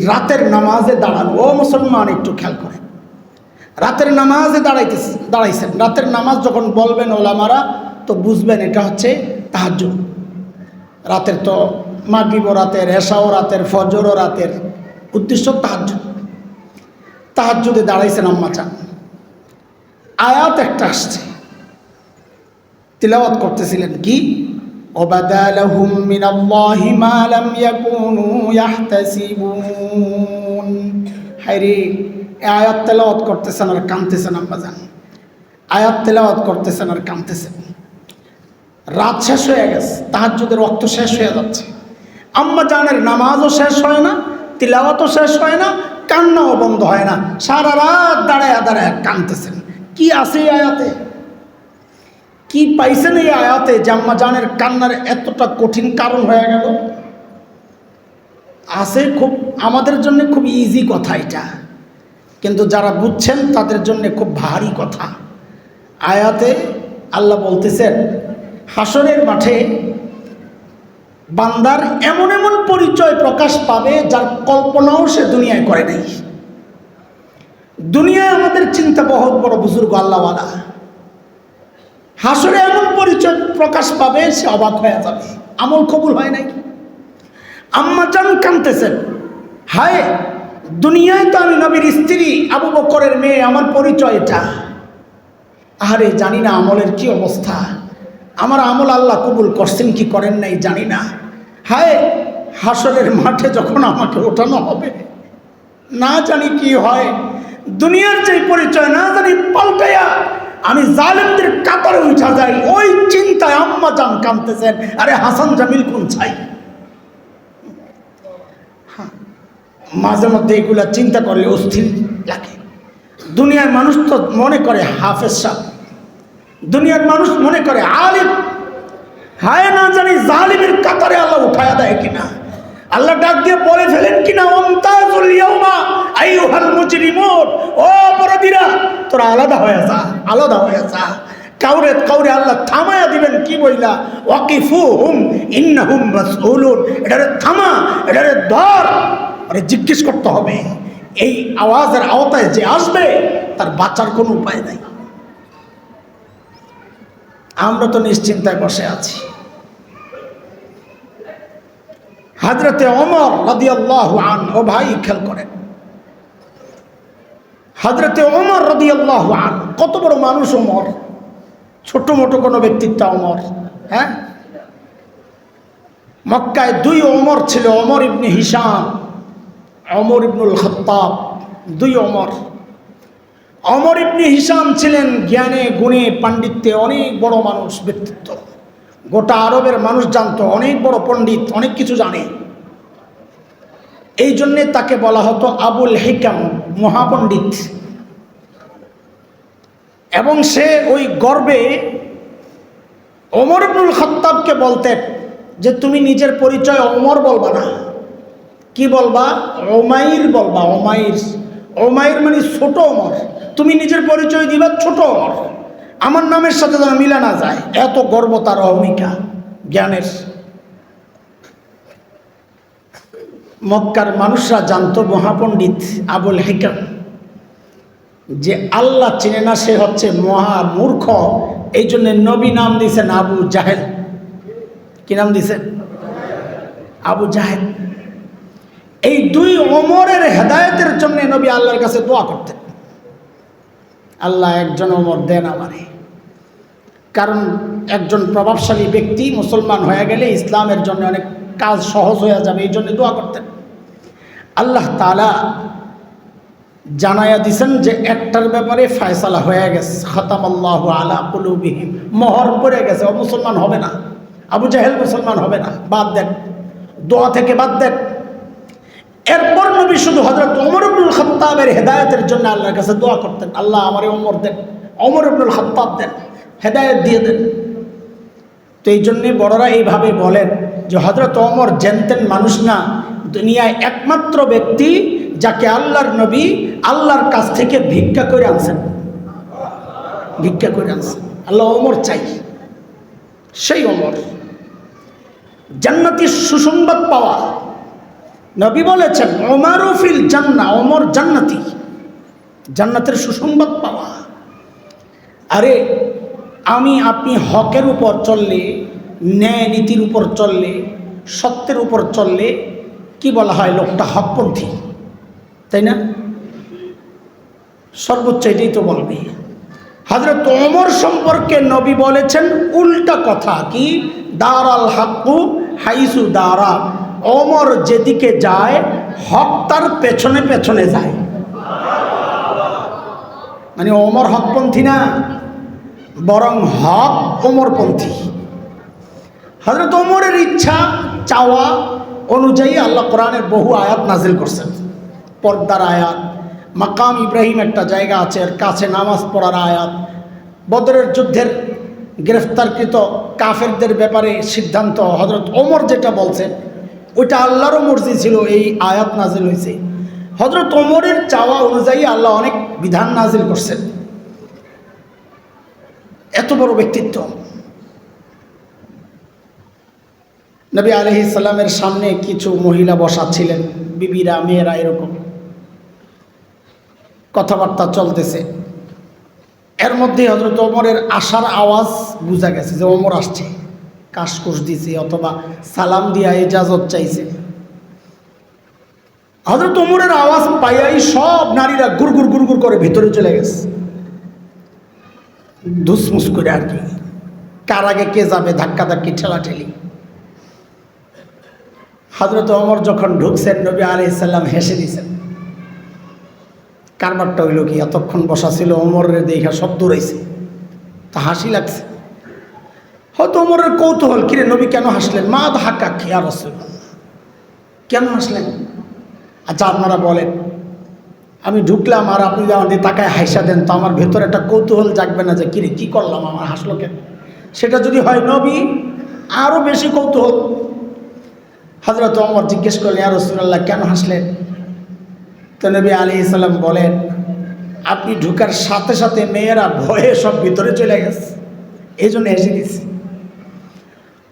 রাতের নামাজে দাঁড়ানো। ও মুসলমান, একটু খেয়াল করে, রাতের নামাজে দাঁড়াইছেন। রাতের নামাজ যখন বলবেন ওলামারা, তো বুঝবেন এটা হচ্ছে তাহাজ্জুদ। রাতের তো মাগরিবও রাতের, এশাও রাতের, ফজরও রাতের, উদ্দেশ্য তাহাজ্জুদ। তাহাজ্জুদে দাঁড়াইছেন আম্মা জান। আয়াত একটা আসছে, তিলাওয়াত করতেছিলেন, কি? ওয়াবাদা লাহুম মিনাল্লাহি মা লাম ইয়াকুনু ইয়াহতাসিবুন। হায়রে, আয়াত তেলাওয়াত করতেছেন আর কাঁদতেছেন আম্মা জান। আয়াত তেলাওয়াত করতেছেন আর কাঁদতেছেন। রাত শেষ হয়ে গেছে, তাহাজ্জুদের ওয়াক্ত শেষ হয়ে যাচ্ছে। আম্মা জানের নামাজও শেষ হয় না, তিলাওয়াতও শেষ হয় না, কান্নাও বন্ধ হয় না। সারা রাত দাঁড়ায় দাঁড়ায় কাঁদতেছেন। কি আছে এই আয়াতে? কি পাইছেন এই আয়াতে যে আম্মা জানের কান্নার এতটা কঠিন কারণ হয়ে গেল? আছে খুব, আমাদের জন্য খুব ইজি কথা এটা, কিন্তু যারা বুঝছেন তাদের জন্য খুব ভারী কথা। আয়াতে আল্লাহ বলতেছেন, হাসরের মাঠে বান্দার এমন এমন পরিচয় প্রকাশ পাবে যার কল্পনাও সে দুনিয়ায় করে নাই। দুনিয়ায় আমাদের চিন্তা বহুত বড় বুজুর্গ আল্লাহওয়ালা, হাসরে এমন পরিচয় প্রকাশ পাবে সে অবাক হয়ে যাবে, আমল কবুল হয় নাই। আম্মা জান কাঁদতেছেন, হায় দুনিয়ায় তো আমি নবীর স্ত্রী, আবু বকরের মেয়ে, আমার পরিচয় এটা। আরে জানি না আমলের কি অবস্থা, আমার আমল আল্লাহ কবুল করছেন কি করেন নাই জানি না। হায় হাসরের মাঠে যখন আমাকে ওঠানো হবে, না জানি কি হয়, দুনিয়ার যে পরিচয় না জানি পাল্টাইয়া আমি জালেমদের কাতারে উঠা যাই, ওই চিন্তায় আম্মা জান কাঁদতেছেন। আরে হাসান জামিল কোন ছাই? মাঝে মধ্যে এগুলা চিন্তা করলে অস্থির লাগে। দুনিয়ার মানুষ তো মনে করে হাফেজ সাহেব, দুনিয়ার মানুষ মনে করে আলিম। হায় না জানি জালিমের কাতারে আল্লাহ উঠায়া দেয় কিনা। আল্লাহ ডাক দিয়ে বলে ফেলেন কিনা, ওয়ামতাজুল ইয়াওমা আইয়ুহাল মুজরিমুন, ও অপরাধীরা তোরা আলাদা হয়ে যা, আলাদা হয়ে যা। কাউরে আল্লাহ থামায়া দিবেন, কি বইলা, ওয়াকিফুহুম ইন্নাহুম মাসউলুন। এটারে থামা, এটারে ধর, আরে জিজ্ঞেস করতে হবে। এই আওয়াজের আওতায় যে আসবে তার বাঁচার কোনো উপায় নাই। আমরা তো নিশ্চিন্তায় বসে আছি। হযরতে ওমর রাদিয়াল্লাহু আনহু, ও ভাই খেয়াল করেন, হযরতে ওমর রাদিয়াল্লাহু আনহু কত বড় মানুষ ওমর, ছোট মোটো কোনো ব্যক্তিত্ব ওমর। হ্যাঁ, মক্কায় দুই ওমর ছিল, ওমর ইবনে হিশাম, ওমর ইবনুল খাত্তাব, দুই ওমর। ওমর ইবনে হিশাম ছিলেন জ্ঞানে গুণে পাণ্ডিত্যে অনেক বড় মানুষ, ব্যক্তিত্ব, গোটা আরবের মানুষ জানতো, অনেক বড় পণ্ডিত, অনেক কিছু জানে। এই জন্যে তাকে বলা হতো আবুল হিকাম, মহাপণ্ডিত। এবং সে ওই গর্বে ওমর ইবনুল খাত্তাবকে বলতেন যে তুমি নিজের পরিচয় ওমর বলবা না, কি বলবা? ওমাইর বলবা। ওমাইর, ওমাইর মানে ছোট ওমর। তুমি নিজের পরিচয় দিবা ছোট ওমর। আমার নামের সাথে যেন মিলা না যায়, এত গর্ব তার অহমিকা জ্ঞানের। মক্কার মানুষরা জানতো মহাপণ্ডিত আবুল হিকাম যে আল্লাহ চিনে না, সে হচ্ছে মহা মূর্খ। এই জন্য নবী নাম দিয়েছেন আবু জাহেল। কি নাম দিয়েছেন? আবু জাহেল। এই দুই ওমরের হেদায়েতের জন্য নবী আল্লাহর কাছে দোয়া করতেন, আল্লাহ একজন ওমর দেন আমারে। কারণ একজন প্রভাবশালী ব্যক্তি মুসলমান হয়ে গেলে ইসলামের জন্য অনেক কাজ সহজ হয়ে যাবে, এই জন্য দোয়া করতেন। আল্লাহ তাআলা জানায়া দিছেন যে একটার ব্যাপারে ফয়সালা হয়ে গেছে, খতামাল্লাহু আলা কুলুবিহিম, মোহর পড়ে গেছে, ও মুসলমান হবে না, আবু জাহেল মুসলমান হবে না, বাদ দেন, দোয়া থেকে বাদ দেন। এরপর নবী শুধু হযরত ওমর ইবনুল খাত্তাবের হেদায়েতের জন্য আল্লাহর কাছে দোয়া করতেন, আল্লাহ আমারে ওমর দেন, ওমর ইবনুল খাত্তাব দেন, হেদায়েত দিয়ে দেন। তো এই জন্যে বড়রা এইভাবে বলেন যে হযরত ওমর জানতেন মানুষ না, দুনিয়ায় একমাত্র ব্যক্তি যাকে আল্লাহর নবী আল্লাহর কাছ থেকে ভিক্ষা করে আনছেন, ভিক্ষা করে আনছেন। আল্লাহ ওমর চাই, সেই ওমর জান্নাতের সুসংবাদ পাওয়া। নবী বলেছেন ওমরু ফিল জান্নাহ, ওমর জান্নাতি, জান্নাতের সুসংবাদ পাওয়া। আরে আমি আপনি হকের উপর চললে, ন্যায় নীতির উপর চললে, সত্যের উপর চললে কি বলা হয়? লোকটা হকপন্থী, তাই না? সর্বোচ্চ এটাই তো বলবে। হযরত ওমর সম্পর্কে নবী বলেছেন উল্টা কথা, কি? দারাল হাক্কু হাইসু দারা, ওমর যেদিকে যায় হক তার পেছনে পেছনে যায়। মানে ওমর হকপন্থী না, বরং হক ওমরপন্থী। হযরত ওমরের ইচ্ছা চাওয়া অনুযায়ী আল্লাহ কোরআনের বহু আয়াত নাজিল করছেন, পর্দার আয়াত, মাকাম ইব্রাহিম একটা জায়গা আছে, এর কাছে নামাজ পড়ার আয়াত, বদরের যুদ্ধের গ্রেফতারকৃত কাফেরদের ব্যাপারে সিদ্ধান্ত হযরত ওমর যেটা বলছেন ওইটা আল্লাহরও মর্জি ছিল, এই আয়াত নাজিল হয়েছে। হযরত ওমরের চাওয়া অনুযায়ী আল্লাহ অনেক বিধান নাজিল করছেন। এত বড় ব্যক্তিত্ব। নবী আলাইহিস সালামের সামনে কিছু মহিলা বসা ছিলেন, বিবিরা, মেয়েরা, এরকম কথাবার্তা চলতেছে। এর মধ্যে হযরত ওমরের আসার আওয়াজ বোঝা গেছে যে ওমর আসছে, কাশকুশ দিছে অথবা সালাম দিয়া ইজাজত চাইছে। হযরত ওমরের আওয়াজ পাইয়াই সব নারীরা গুড়গুড় গুড়গুড় করে ভিতরে চলে গেছে, ধুসমুস করে আর কি, কার আগে কে যাবে, ধাক্কাধাক্কি, ঠেলাঠেলি। হযরত ওমর যখন ঢুকছেন নবী আলাইহিস সালাম হেসে দিয়েছেন। কারবারটা হইল কি, এতক্ষণ বসা ছিল ওমরের দেখা সব দৌড়াইছে, তা হাসি লাগছে। হয়তো ওমরের কৌতূহল, কিরে নবী কেন হাসলেন? মা ধাক্কা ইয়া রাসূলুল্লাহ, কেন হাসলেন? আচ্ছা আপনারা বলেন, আমি ঢুকলাম আর আপনি যখন তাকায় হাসা দেন, তো আমার ভেতরে একটা কৌতূহল জাগবে না যে কিরে কি করলাম, আমার হাসলো কেন? সেটা যদি হয় নবী, আরও বেশি কৌতূহল। হযরত ওমর জিজ্ঞেস করলেন, ইয়া রাসূলুল্লাহ কেন হাসলেন? তো নবী আলাইহিস সালাম বলেন, আপনি ঢুকার সাথে সাথে মেয়েরা ভয়ে সব ভিতরে চলে গেছে, এই জন্য হেসে দিয়েছে।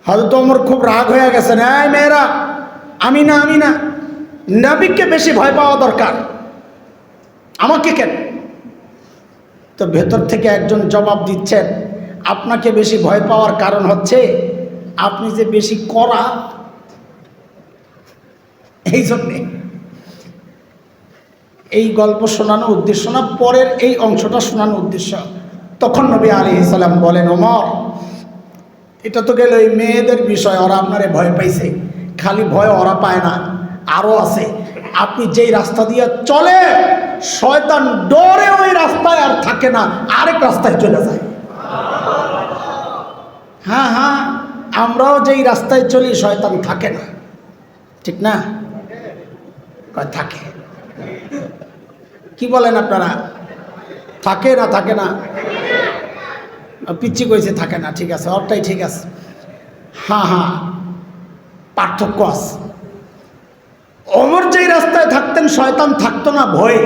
হযরত ওমর খুব রাগ হয়ে গেছেন, এই মেয়েরা, আমি না, আমি না, নবীকে বেশি ভয় পাওয়া দরকার, আমাকে কেন? তো ভেতর থেকে একজন জবাব দিচ্ছেন, আপনাকে বেশি ভয় পাওয়ার কারণ হচ্ছে আপনি যে বেশি কড়া, এই জন্যে। এই গল্প শোনানো উদ্দেশ্য না, পরের এই অংশটা শোনানো উদ্দেশ্য। তখন নবী আলাইহিস সালাম বলেন, ওমর এটা তো গেল এই মেয়েদের বিষয়, ওরা আপনারে ভয় পাইছে। খালি ভয় ওরা পায় না, আরও আছে। আপনি যেই রাস্তা দিয়ে চলে শয়তান ডরে ওই রাস্তায় আর থাকে না, আরেক রাস্তায় চলে যায়। হ্যাঁ হ্যাঁ, আমরাও যেই রাস্তায় চলি শয়তান থাকে না, ঠিক না? থাকে। কি বলেন আপনারা? থাকে না, থাকে না? পিচ্ছি কইছে থাকে না, ঠিক আছে, ওরটাই ঠিক আছে। হ্যাঁ হ্যাঁ, পার্থক্য আছে। ওমর যেই রাস্তায় থাকতেন শয়তান থাকতো না ভয়ে,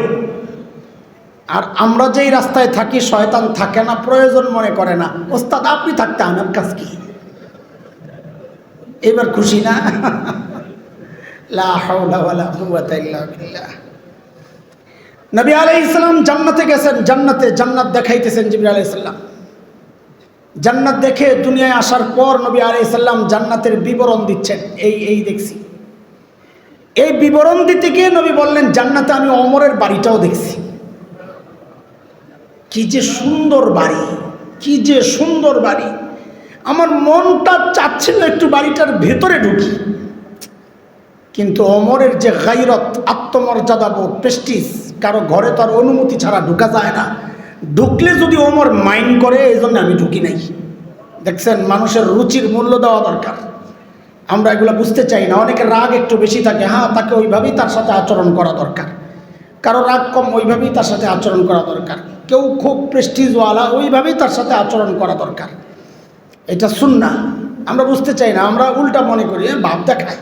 আর আমরা যেই রাস্তায় থাকি শয়তান থাকে না, প্রয়োজন মনে করে না। ওস্তাদ আপনি থাকতে আমার কাজ কি? এবার খুশি না? লা হাওলা ওয়ালা কুওয়াতা ইল্লা বিল্লাহ। নবী আলাইহিস সালাম জান্নাতে গেছেন, জান্নাত দেখাইতেছেন জিবরাইল আলাইহিস সালাম। জান্নাত দেখে দুনিয়ায় আসার পর নবী আলাইহিস সালাম জান্নাতের বিবরণ দিচ্ছেন। এই দেখছি। এই বিবরণ দিতে গিয়ে নবী বললেন, জান্নাতে আমি ওমরের বাড়িটাও দেখছি। কি যে সুন্দর বাড়ি, কি যে সুন্দর বাড়ি! আমার মনটা চাচ্ছিল একটু বাড়িটার ভেতরে ঢুকি, কিন্তু ওমরের যে গায়রত, আত্মমর্যাদা বোধ, প্রেস্টিজ, কারো ঘরে তো আর অনুমতি ছাড়া ঢুকা যায় না। ঢুকলে যদি ওমর মাইন্ড করে, এই জন্য আমি ঢুকি নাই। দেখছেন, মানুষের রুচির মূল্য দেওয়া দরকার। আমরা এগুলো বুঝতে চাই না। অনেকের রাগ একটু বেশি থাকে, হ্যাঁ তাকে ওইভাবেই তার সাথে আচরণ করা দরকার। কারো রাগ কম, ওইভাবেই তার সাথে আচরণ করা দরকার। কেউ খুব প্রেস্টিজওয়ালা, ওইভাবেই তার সাথে আচরণ করা দরকার। এটা সুন্নাহ। আমরা বুঝতে চাই না, আমরা উল্টা মনে করি, ভাব দেখায়।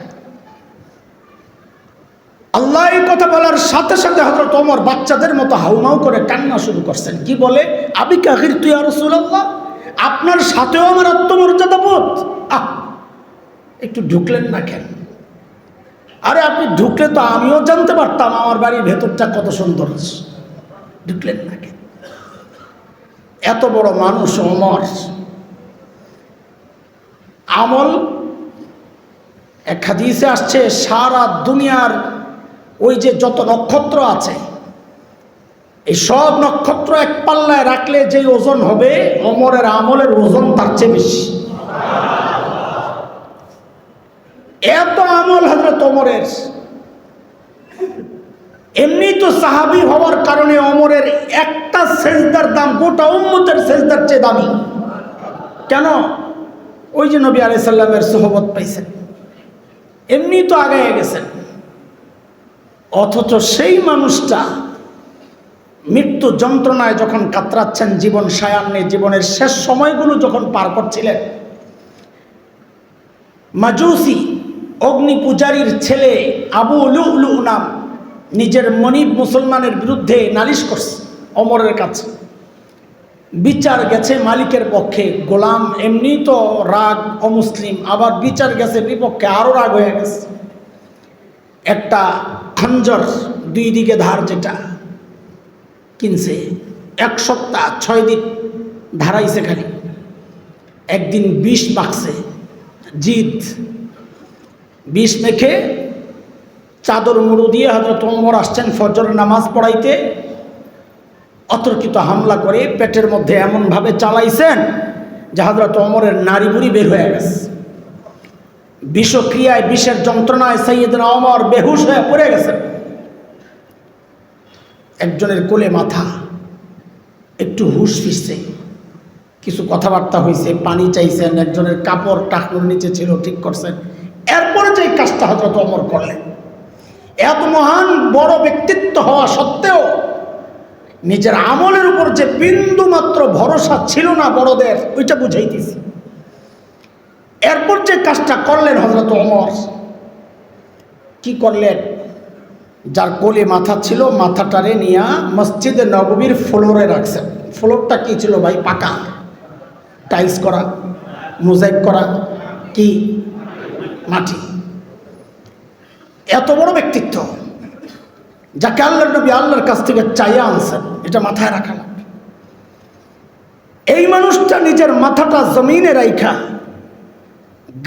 আল্লাহ এই কথা বলার সাথে সাথে হযরত ওমর বাচ্চাদের মতো হাউমাউ করে কান্না শুরু করছেন। কি বলে? আবি কাহির তুই ইয়া রাসূলুল্লাহ, আপনার সাথেও আমার আত্মমর্যাদা বোধ। একটু ঢুকলেন না কেন? আরে আপনি ঢুকলে তো আমিও জানতে পারতাম আমার বাড়ির ভেতরটা কত সুন্দর। ঢুকলেন না কেন? এত বড় মানুষ ওমর। আমল, এক হাদিসে আসছে, সারা দুনিয়ার ওই যে যত নক্ষত্র আছে, এই সব নক্ষত্র এক পাল্লায় রাখলে যে ওজন হবে, ওমরের আমলের ওজন তার চেয়ে বেশি। এত আমল হযরত ওমরের। এমনি তো সাহাবী হওয়ার কারণে ওমরের একটা সেজদার দাম গোটা উম্মতের সেজদার চেয়ে দামি। কেন? ওই যে নবী আলাইহিস সালামের সোহবত পাইছেন, এমনি তো আগায় গেছেন। অথচ সেই মানুষটা মৃত্যু যন্ত্রণায় যখন কাতরাচ্ছেন, জীবন সায়ান্নে, জীবনের শেষ সময়গুলো যখন পার করছিলেন, মাজুসি অগ্নি পূজারীর ছেলে আবু লুলু নাম নিজের মনিব মুসলমানের বিরুদ্ধে নালিশ করছে ওমরের কাছে। বিচার গেছে মালিকের পক্ষে, গোলাম এমনি তো রাগ, অমুসলিম, আবার বিচার গেছে বিপক্ষে, আরো রাগ হয়ে গেছে। একটা খঞ্জর, দুই দিকে ধার, যেটা কিনছে, 1 সপ্তাহ 6 দিন ধারাইছে খালি। একদিন বিষ মাখছে, জিদ, বিষ মেখে চাদর মুড়ু দিয়ে হযরত ওমর আসছেন ফজরের নামাজ পড়াইতে, অতর্কিত হামলা করে পেটের মধ্যে এমনভাবে চালাইছেন যে হযরত ওমরের নাড়ি বুড়ি বের হয়ে গেছে। বিষক্রিয়ায়, বিষের যন্ত্রণায় সাইয়েদনা ওমর বেহুশ হয়ে পড়ে গেছেন। একজনের কোলে মাথা, একটু হুশ ফিরছে, কিছু কথাবার্তা হয়েছে, পানি চাইছেন, একজনের কাপড় টাকনুর নিচে ছিল, ঠিক করছেন। এরপরে যে কাজটা হযরত ওমর করলেন, এত মহান বড় ব্যক্তিত্ব হওয়া সত্ত্বেও নিজের আমলের উপর যে বিন্দু মাত্র ভরসা ছিল না বড়দের, ওইটা বুঝাইতেছি। এরপর যে কাজটা করলেন হযরত ওমর, কি করলেন? যার কোলে মাথা ছিল, মাথাটারে নিয়ে মসজিদে নববীর ফ্লোরে রাখছেন। ফ্লোরটা কি ছিল ভাই? পাকা, টাইলস করা, মোজাইক করা, কি মাটি। এত বড় ব্যক্তিত্ব, যাকে আল্লাহর নবী আল্লাহর কাছ থেকে চাইয়া আনছেন, এটা মাথায় রাখা লাগবে। এই মানুষটা নিজের মাথাটা জমিনে রাইখা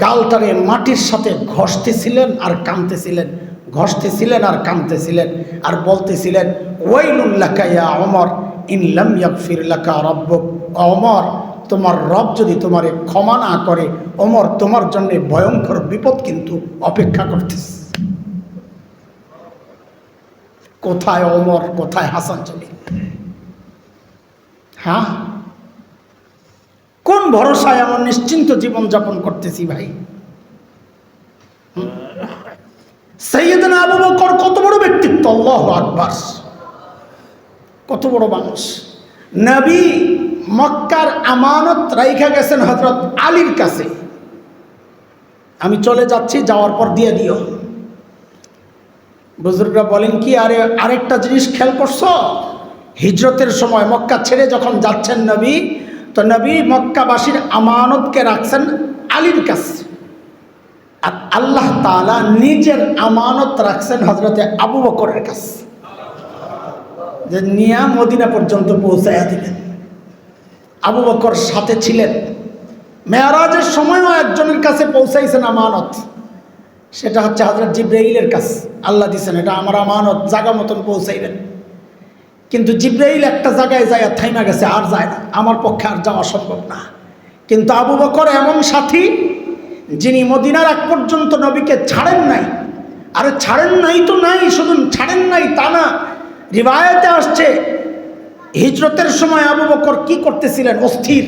গালটারে মাটির সাথে ঘষতেছিলেন আর কাঁদতেছিলেন, ঘষতেছিলেন আর কাঁদতেছিলেন, আর বলতেছিলেন, ওয়াইলুল লাকা ইয়া ওমর ইন লাম ইয়াগফির লাকা রাব্বুক। ওমর, তোমার রব যদি তোমারে ক্ষমা না করে, ওমর তোমার জন্য ভয়ঙ্কর বিপদ কিন্তু অপেক্ষা করতেছে। কোথায় ওমর, কোথায় হাসান চলি? হ্যাঁ, কোন ভরসায় এমন নিশ্চিন্ত জীবন যাপন করতেছি ভাই? সাইয়েদনা আবু বকর কত বড় ব্যক্তিত্ব, আল্লাহু আকবার, কত বড় মানুষ। নবী মক্কার আমানত রাইখা গেছেন হযরত আলীর কাছে, আমি চলে যাচ্ছি, যাওয়ার পর দিয়ে দিও। বুজুর্গরা বলেন কি, আরে আরেকটা জিনিস খেয়াল করছো? হিজরতের সময় মক্কা ছেড়ে যখন যাচ্ছেন নবী, তো নবী মক্কাবাসীর আমানতকে রাখছেন আলীর কাছে, আর আল্লাহ তাআলা নিজের আমানত রাখছেন হযরতে আবু বকরের কাছে, যে নিয়া মদিনা পর্যন্ত পৌঁছায়া দিবেন। আবু বকর সাথে ছিলেন। মেরাজের সময়ও একজনের কাছে পৌঁছাইছেন আমানত, সেটা হচ্ছে হযরত জিবরাইলের কাছে। আল্লাহ দিয়েছেন এটা আমার আমানত, জায়গা মতন পৌঁছাইবেন। কিন্তু জিবরাইল একটা জায়গায় যায় থাইমা গেছে, আর যায় না, আমার পক্ষে আর যাওয়া সম্ভব না। কিন্তু আবু বকর এমন সাথী যিনি মদিনার আগ পর্যন্ত নবীকে ছাড়েন নাই। আরে ছাড়েন নাই তো নাই, শুধু ছাড়েন নাই তা না, রিওয়ায়াতে আসছে হিজরতের সময় আবু বকর কি করতেছিলেন, অস্থির,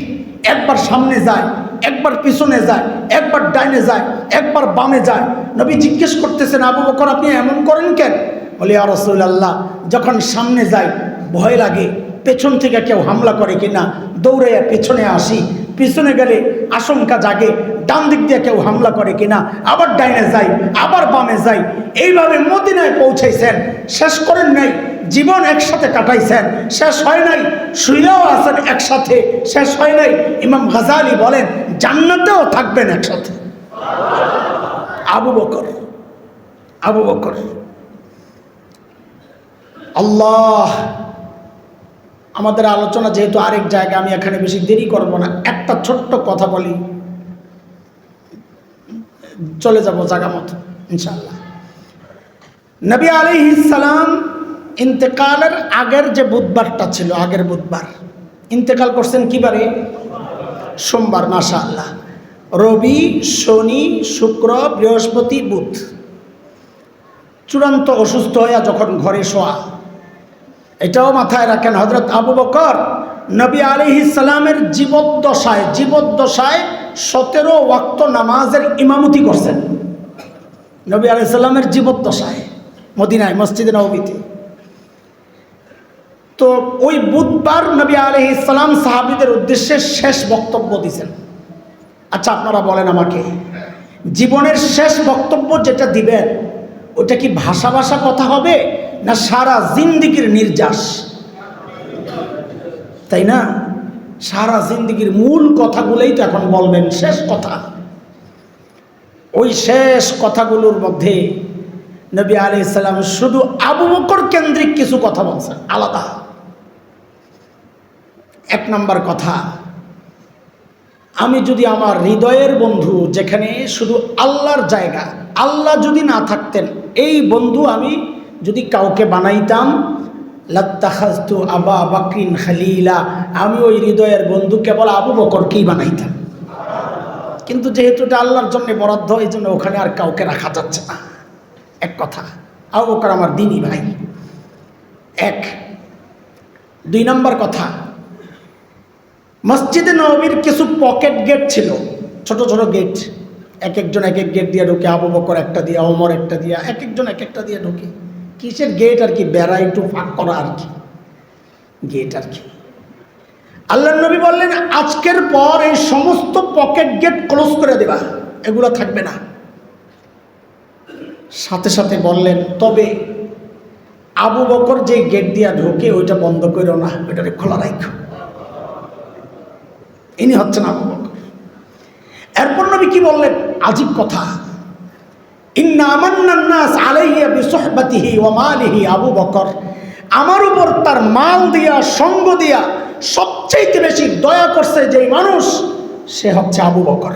একবার সামনে যায়, একবার পিছনে যায়, একবার ডাইনে যায়, একবার বামে যায়। নবী জিজ্ঞেস করতেছেন, আবু বকর আপনি এমন করেন কেন? বলে ইয়া রাসূলুল্লাহ, যখন সামনে যাই ভয় লাগে, পেছন থেকে কেউ হামলা করে কিনা, দৌড়াইয়া পেছনে আসি, পিছনে গেলে আশঙ্কা জাগে ডান দিক দিয়ে কেউ হামলা করে কিনা, আবার ডাইনে যাই, আবার বামে যাই। এইভাবে মদিনায় পৌঁছাইছেন, শেষ করেন নাই, জীবন একসাথে কাটাইছেন, শেষ হয় নাই, শুইয়াও আছেন একসাথে, শেষ হয় নাই। ইমাম গাজালি বলেন জান্নাতেও থাকবেন একসাথে। আবু বকর, আবু বকর। আল্লাহ, আমাদের আলোচনা যেহেতু আরেক জায়গা, আমি এখানে বেশি দেরি করব না, একটা ছোট্ট কথা বলি, চলে যাব জায়গা মতো ইনশাআল্লাহ। নবী আলাইহিস সালাম ইন্তেকালের আগের যে বুধবারটা ছিল, আগের বুধবার ইন্তেকাল করছেন কি বারে? সোমবার। মাশাআল্লাহ। রবি, শনি, শুক্র, বৃহস্পতি, বুধ। চূড়ান্ত অসুস্থ হইয়া যখন ঘরে শোয়া, এটাও মাথায় রাখেন, হযরত আবু বকর নবী আলাইহিস সালামের জীবদ্দশায় 17 ওয়াক্ত নামাজের ইমামতি করছেন। নবী আলাইহিস সালামের জীবদ্দশায় মদিনায় মসজিদে নববীতে। তো ওই বুধবার নবী আলাইহিস সালাম সাহাবীদের উদ্দেশ্যে শেষ বক্তব্য দিয়েছেন। আচ্ছা আপনারা বলেন আমাকে, জীবনের শেষ বক্তব্য যেটা দিবেন ওটা কি ভাষা ভাষা কথা হবে, না সারা জিন্দেগির নির্যাস? তাই না? সারা জিন্দেগির মূল কথাগুলোই তো এখন বলবেন, শেষ কথা। ওই শেষ কথাগুলোর মধ্যে নবী আলাইহিস সালাম শুধু আবু বকর কেন্দ্রিক কিছু কথা বলছেন আলাদা। এক নম্বর কথা, আমি যদি আমার হৃদয়ের বন্ধু, যেখানে শুধু আল্লাহর জায়গা, আল্লাহ যদি না থাকতেন, এই বন্ধু আমি যদি কাউকে বানাইতাম, লাত্তাখাযতু আবা বকরিন খলিলা, আমি ওই হৃদয়ের বন্ধু কেবল আবু বকরকেই বানাইতাম। কিন্তু যেহেতু এটা আল্লাহর জন্য বরাদ্দ, এই জন্য ওখানে আর কাউকে রাখা যাচ্ছে না। এক কথা, আবু বকর আমার দিনী ভাই। এক। দুই নম্বর কথা, মসজিদে নববীর কিছু পকেট গেট ছিল, ছোট ছোট গেট, এক একজন এক এক গেট দিয়ে ঢুকে, আবু বকর একটা দিয়ে, ওমর একটা দিয়ে, এক একজন এক একটা দিয়ে ঢুকে। কিসের গেট আর কি? বেড়া একটু ফাঁক করা আর কি, গেট আর কি। আল্লাহ নবী বললেন আজকের পর এই সমস্ত পকেট গেট ক্লোজ করে দেবা, এগুলো থাকবে না। সাথে সাথে বললেন তবে আবু বকর যে গেট দিয়া ঢোকে ওইটা বন্ধ করো না, ওইটারে খোলা রাখো। ইনি হচ্ছেন আবু বকর। এরপর নবী কি বললেন? আজীব কথা, ইন্না আমান্নান নাস আলাইহি বিসুহবাতিহি ওয়া মালিহি, আবু বকর আমার উপর তার মাল দিয়া, সঙ্গ দিয়া সবচেয়ে বেশি দয়া করছে যেই মানুষ, সে হচ্ছে আবু বকর।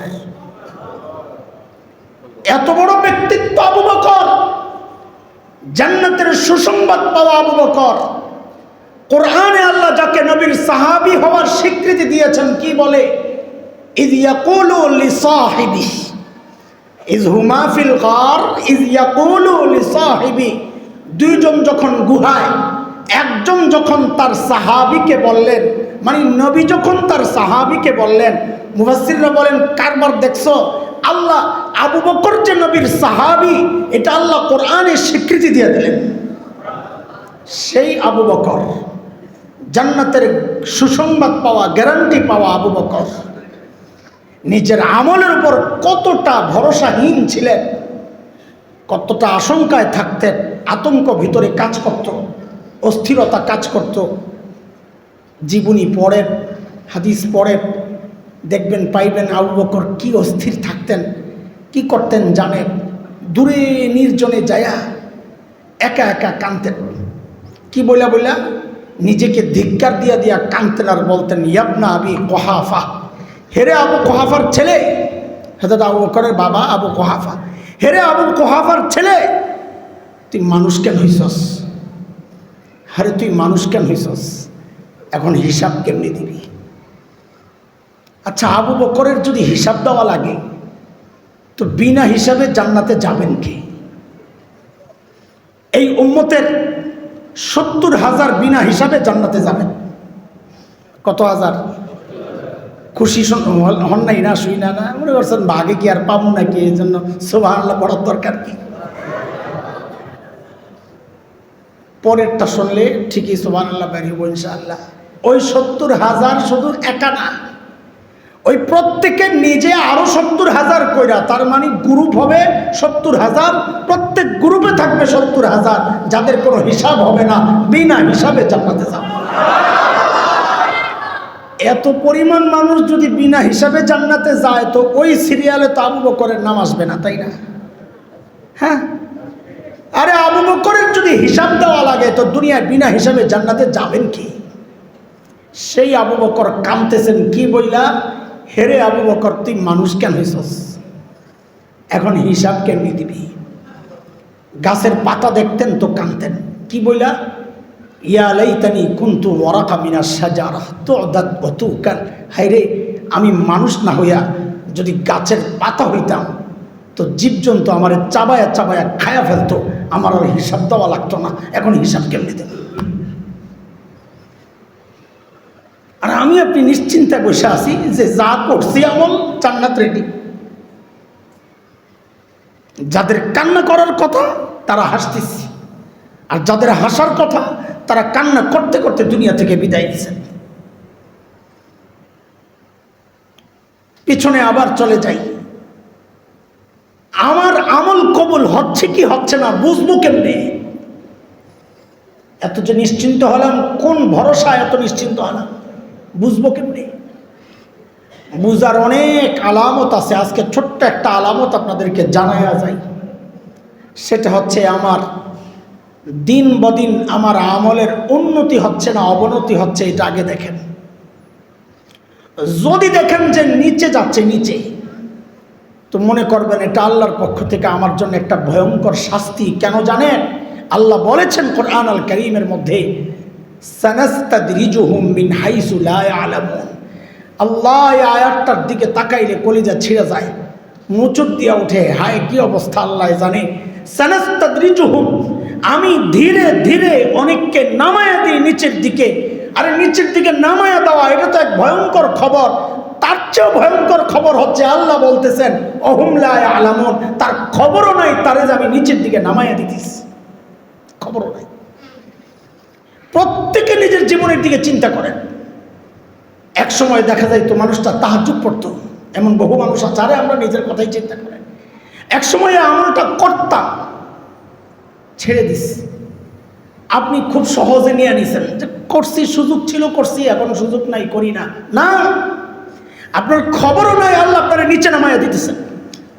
এত বড় ব্যক্তিত্ব আবু বকর, জান্নাতের সুসংবাদ পাওয়া আবু বকর। কোরআনে আল্লাহ যাকে নবীর সাহাবী হওয়ার স্বীকৃতি দিয়েছেন, কি বলে? ইয ইয়াকুলু লিসাহিবি ইয হুমা ফিল গার ইয ইয়াকুলু লিসাহিবি, দুইজন যখন গুহায়, একজন যখন তার সাহাবীকে বললেন, মানে নবী যখন তার সাহাবীকে বললেন, মুফাসসিররা বলেন কারবার দেখছো, আল্লাহ আবু বকর যে নবীর সাহাবী, এটা আল্লাহ কোরআনে স্বীকৃতি দিয়ে দিলেন। সেই আবু বকর, জান্নাতের সুসংবাদ পাওয়া, গ্যারান্টি পাওয়া আবু বকর, নিজের আমলের উপর কতটা ভরসাহীন ছিলেন, কতটা আশঙ্কায় থাকতেন, আতঙ্ক ভিতরে কাজ করত, অস্থিরতা কাজ করত। জীবনী পড়েন, হাদিস পড়েন, দেখবেন পাইবেন আবু বকর কি অস্থির থাকতেন, কি করতেন জানেন? দূরে নির্জনে যায়া একা একা কাঁদতেন। কি বইলা বইলা নিজেকে ধিক্কার দিয়া দিয়া কাঁদতেন আর বলতেন, ইয়াবনা আবি কুহাফা, হেরে আবু কুহাফার ছেলে, হযরত আবু বকরের বাবা আবু কুহাফা, হেরে আবু কুহাফার ছেলে, তুই মানুষ কেন হইছস? আরে তুই মানুষ কেন হইছস? এখন হিসাব কেমনি দিবি? আচ্ছা, আবু বকরের যদি হিসাব দেওয়া লাগে তো বিনা হিসাবে জান্নাতে যাবেন কে? এই উম্মতের 70,000 বিনা হিসাবে জান্নাতে যাবেন। কত হাজার? খুশি হন নাই না? শুই না না মনে করছেন ভাগে কি আর পাবো নাকি? এই জন্য সুবহানাল্লাহ পড়ার দরকার কি? পরেরটা শুনলে ঠিকই সুবহানাল্লাহ বের হইব ইনশাআল্লাহ। ওই 70,000 শুধু একা না, ওই প্রত্যেকে নিজে আরো 70,000 কইরা, তার মানে গ্রুপ হবে 70,000, প্রত্যেক গ্রুপে থাকবে 70,000, যাদের কোনো হিসাব হবে না, বিনা হিসাবে জান্নাতে যাবে। এত পরিমাণ মানুষ যদি বিনা হিসাবে জান্নাতে যায় তো ওই সিরিয়ালে তো আবু বকরের নাম আসবে না, তাই না? হ্যাঁ, আরে আবু বকরের যদি হিসাব দেওয়া লাগে তো দুনিয়ায় বিনা হিসাবে জান্নাতে যাবেন কি? সেই আবু বকর কাঁদতেছেন কি বইলা, হেরে আবু বকর তুই মানুষ কেন হইছস? এখন হিসাব কেমনি দিবি? গাছের পাতা দেখতেন তো কাঁদতেন, কি বইলা, ইয়া লাইতানি কুনতু ওয়ারাকা মিনাশ শাজারা তু'দাত ওয়া তুকাল, হায়রে আমি মানুষ না হইয়া যদি গাছের পাতা হইতাম তো জীবজন্তু আমার চাবায়া চাবায়া খায়া ফেলতো, আমার আর হিসাব দেওয়া লাগতো না। এখন হিসাব কেমনি দেব? আর আমি আপনি নিশ্চিন্তে বসে আছি যে যা করছি আমল জান্নাত রেডি। যাদের কান্না করার কথা তারা হাসতেছে, আর যাদের হাসার কথা তারা কান্না করতে করতে দুনিয়া থেকে বিদায় নিয়েছেন। পিছনে আবার চলে যাই, আমার আমল কবুল হচ্ছে কি হচ্ছে না বুঝবো কেমনে? এত যে নিশ্চিন্ত হলাম, কোন ভরসা এত নিশ্চিন্ত হলাম, বুঝবো কেমনে? বুঝার অনেক আলামত আছে। আজকে ছোট্ট একটা আলামত আপনাদেরকে জানায়া যায়, সেটা হচ্ছে আমার দিন বদিন আমার আমলের উন্নতি হচ্ছে না অবনতি হচ্ছে, এটা আগে দেখেন। যদি দেখেন যে নিচে যাচ্ছে, নিচে, তো মনে করবেন এটা আল্লাহর পক্ষ থেকে আমার জন্য একটা ভয়ঙ্কর শাস্তি। কেন জানেন? আল্লাহ বলেছেন কোরআন আল কারীমের মধ্যে, সানাস্তাদরিজুহুম মিন হাইসু লা ইয়ালামুন। আল্লাহ এই আয়াতটার দিকে তাকাইলে কলিজা ছিঁড়ে যায়, মুচুক দিয়া উঠে, হায় কি অবস্থা আল্লাহ জানে। সানাস্তাদরিজুহুম, আমি ধীরে ধীরে অনেককে নামায়া দিই নিচের দিকে। আরে নিচের দিকে নামায়া দেওয়া এটা তো এক ভয়ঙ্কর খবর। তার চেয়েও ভয়ঙ্কর খবর হচ্ছে আল্লাহ বলতেছেন অহুম লা ইয়ালামুন, তার খবরও নাই তারে যে আমি নিচের দিকে নামায়া দিতেছি, খবরও নাই। প্রত্যেকে নিজের জীবনের দিকে চিন্তা করেন। এক সময় দেখা যায় তো মানুষটা তাহাজ্জুদ পড়তো, এমন বহু মানুষ আছে। আরে আমরা নিজের কথাই চিন্তা করেন। এক সময় আমলটা করতাম, ছেড়ে দিস। আপনি খুব সহজে নিয়ে নিছেন যে করছি, সুযোগ ছিল করছি, এখন সুযোগ নাই, করি না। না, আপনার খবরও নাই, আল্লাহ আপনারা নিচে নামাইয়া দিতেছেন।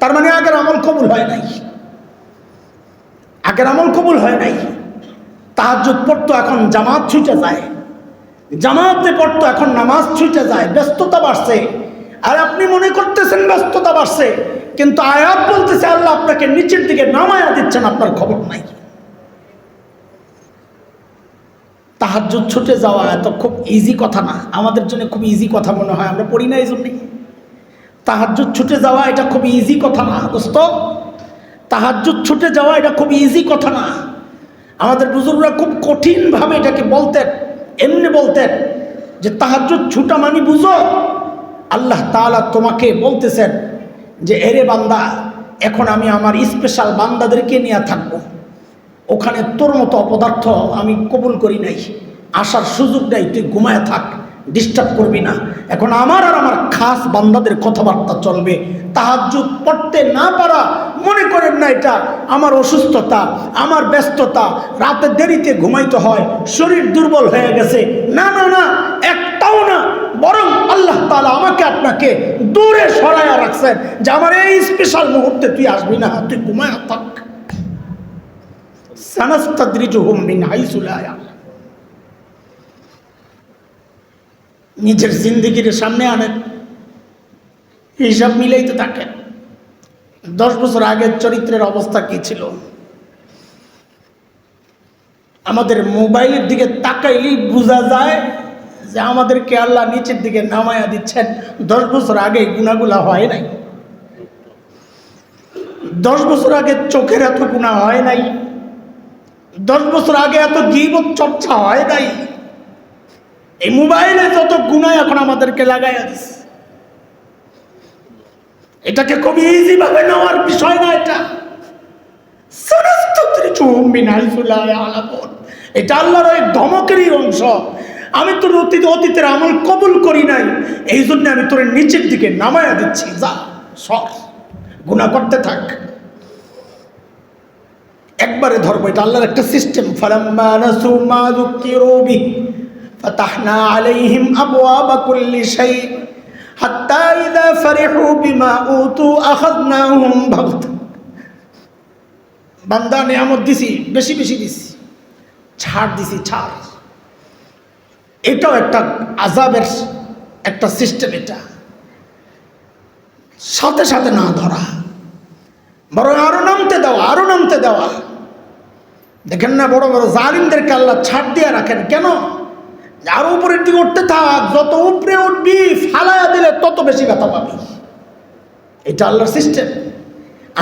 তার মানে আগের আমল কবুল হয় নাই, আগের আমল কবুল হয় নাই। তাহাজ্জুদ পড়তো, এখন জামাত ছুটে যায়, জামাতে পড়তো, এখন নামাজ ছুটে যায়। ব্যস্ততা বাড়ছে, আর আপনি মনে করতেছেন ব্যস্ততা বাড়ছে, কিন্তু আয়াত বলতেছে আল্লাহ আপনাকে নিচের দিকে নামায়া দিচ্ছেন, আপনার খবর নাই। তাহাজ্জুদ ছুটে যাওয়া এত খুব ইজি কথা না, আমাদের জন্য খুব ইজি কথা মনে হয়, আমরা পড়ি না এই জন্যই। তাহাজ্জুদ ছুটে যাওয়া এটা খুব ইজি কথা না দোস্ত, তাহাজ্জুদ ছুটে যাওয়া এটা খুব ইজি কথা না। আমাদের বুজুর্গরা খুব কঠিনভাবে এটাকে বলতেন, এমনি বলতেন যে তাহাজ্জুদ ছুটা মানে বুঝো, আল্লাহ তাআলা তোমাকে বলতেছেন যে এরে বান্দা, এখন আমি আমার স্পেশাল বান্দাদেরকে নিয়ে থাকবো, ওখানে তোর মতো অপদার্থ আমি কবুল করি নাই, আসার সুযোগ নাই, তুই ঘুমায় থাক, ডিস্টার্ব করবি না। এখন আমার আর আমার খাস বান্দাদের কথাবার্তা চলবে। তাহাজ্জুদ পড়তে না পারা, মনে করেন না এটা আমার অসুস্থতা, আমার ব্যস্ততা, রাতে দেরিতে ঘুমাইতে হয়, শরীর দুর্বল হয়ে গেছে। না না না, এক তাআলা আমাকে আপনাকে দূরে সরায়া রাখছেন যে আমার এই স্পেশাল মুহূর্তে তুই আসবি না, তুই ঘুমায়া থাক। সানাস্তাদরিজুহুম মিন হাইসু লা ইয়ালাম। নিজের জিন্দেগির সামনে আনেন, হিসাব মিলাইতে থাকেন। 10 বছর আগের চরিত্রের অবস্থা কি ছিল? আমাদের মোবাইলের দিকে তাকাইলেই বোঝা যায় যে আমাদেরকে আল্লাহ নিচের দিকে নামায়া দিচ্ছেন। 10 বছর আগে গুনাহগুলা হয় নাই। 10 বছর আগে চোখের এত গুনাহ হয় নাই। 10 বছর আগে এত গীবত চর্চা হয় নাই। এই মোবাইলে যত গুনাহ এখন আমাদেরকে লাগাইয়া দিচ্ছে। এটাকে খুব ইজি ভাবে নেওয়ার বিষয় না। এটা আল্লাহর ওই ধমকেরই অংশ। আমি তোর অতীতের আমল কবুল করি নাই, এই জন্য আমি তোর নিচের দিকে নামায়া দিচ্ছি। যা সর, গুনাহ করতে থাক। একবারে ধরবো, এটা আল্লাহর একটা সিস্টেম। ফালাম্মা নাসু মা যুকিরু বিহি ফাতাহনা আলাইহিম আবওয়াবা কুল্লি শাই হাত্তা ইযা ফারিহু বিমা উতু আখাযনাহুম বাগতা। বান্দা নিয়ামত দিছি, বেশি বেশি দিছি, ছাড় দিছি, ছাড়। এটাও একটা আযাবের একটা সিস্টেম। এটা সাথে সাথে না ধরা, বরং আরো নামতে দেওয়া, আরো নামতে দেওয়া। দেখেন না বড় বড় জালিমদেরকে আল্লাহ ছাড় দিয়ে রাখেন কেন? আরো উপরের দিকে উঠতে থাক, যত উপরে উঠবি ফালায়া দিলে তত বেশি ব্যথা পাবি। এটা আল্লাহর সিস্টেম।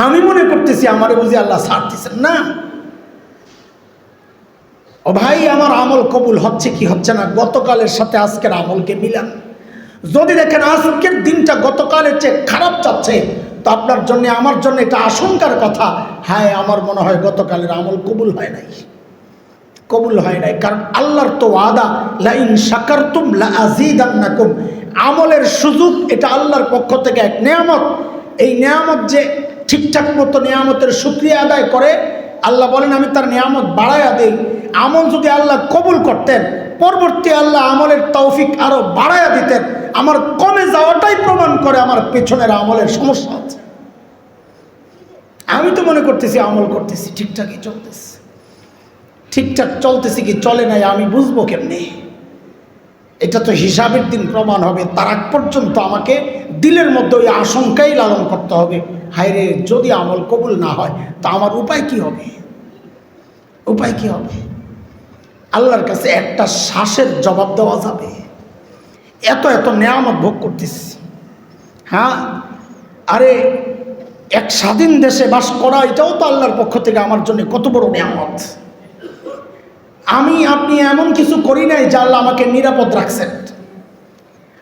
আমি মনে করতেছি আমারে বুঝি আল্লাহ ছাড় দিচ্ছেন না। ও ভাই, আমার আমল কবুল হচ্ছে কি হচ্ছে না, গতকালের সাথে আজকের আমলকে মিলান। যদি দেখেন আজকের দিনটা গতকালের চেয়ে খারাপ যাচ্ছে, তো আপনার জন্য আমার জন্য এটা আশঙ্কার কথা। হ্যাঁ, আমার মনে হয় গতকালের আমল কবুল হয় নাই, কবুল হয় নাই। কারণ আল্লাহর তো ওয়াদা, লা ইন শাকারতুম লা আযীদান্নাকুম। আমলের সুযোগ এটা আল্লাহর পক্ষ থেকে এক নিয়ামত। এই নিয়ামত যে ঠিকঠাক মতো নিয়ামতের শুকরিয়া আদায় করে, আল্লাহ বলেন আমি তার নিয়ামত বাড়ায়া দেই। আমল যদি আল্লাহ কবুল করতেন, পরবর্তী আল্লাহ আমলের তৌফিক আরো বাড়ায়া দিতেন। আমার কমে যাওয়াটাই প্রমাণ করে আমার পেছনের আমলের সমস্যা আছে। আমি তো মনে করতেছি আমল করতেছি, ঠিকঠাকই চলতেছে। ঠিকঠাক চলতেছি কি চলে নাই আমি বুঝবো কেমনে? এটা তো হিসাবের দিন প্রমাণ হবে। তার আগ পর্যন্ত আমাকে দিলের মধ্যে ওই আশঙ্কাই লালন করতে হবে, হায় রে যদি আমল কবুল না হয় তা আমার উপায় কি হবে? উপায় কি হবে? আল্লাহর কাছে একটা শ্বাসের জবাব দেওয়া যাবে? এত এত নেয়ামত ভোগ করতেছি। হ্যাঁ, আরে এক স্বাধীন দেশে বাস করা, এটাও তো আল্লাহর পক্ষ থেকে আমার জন্য কত বড় নেয়ামত। আমি আপনি এমন কিছু করি নাই যে আল্লাহ আমাকে নিরাপদ রাখছেন।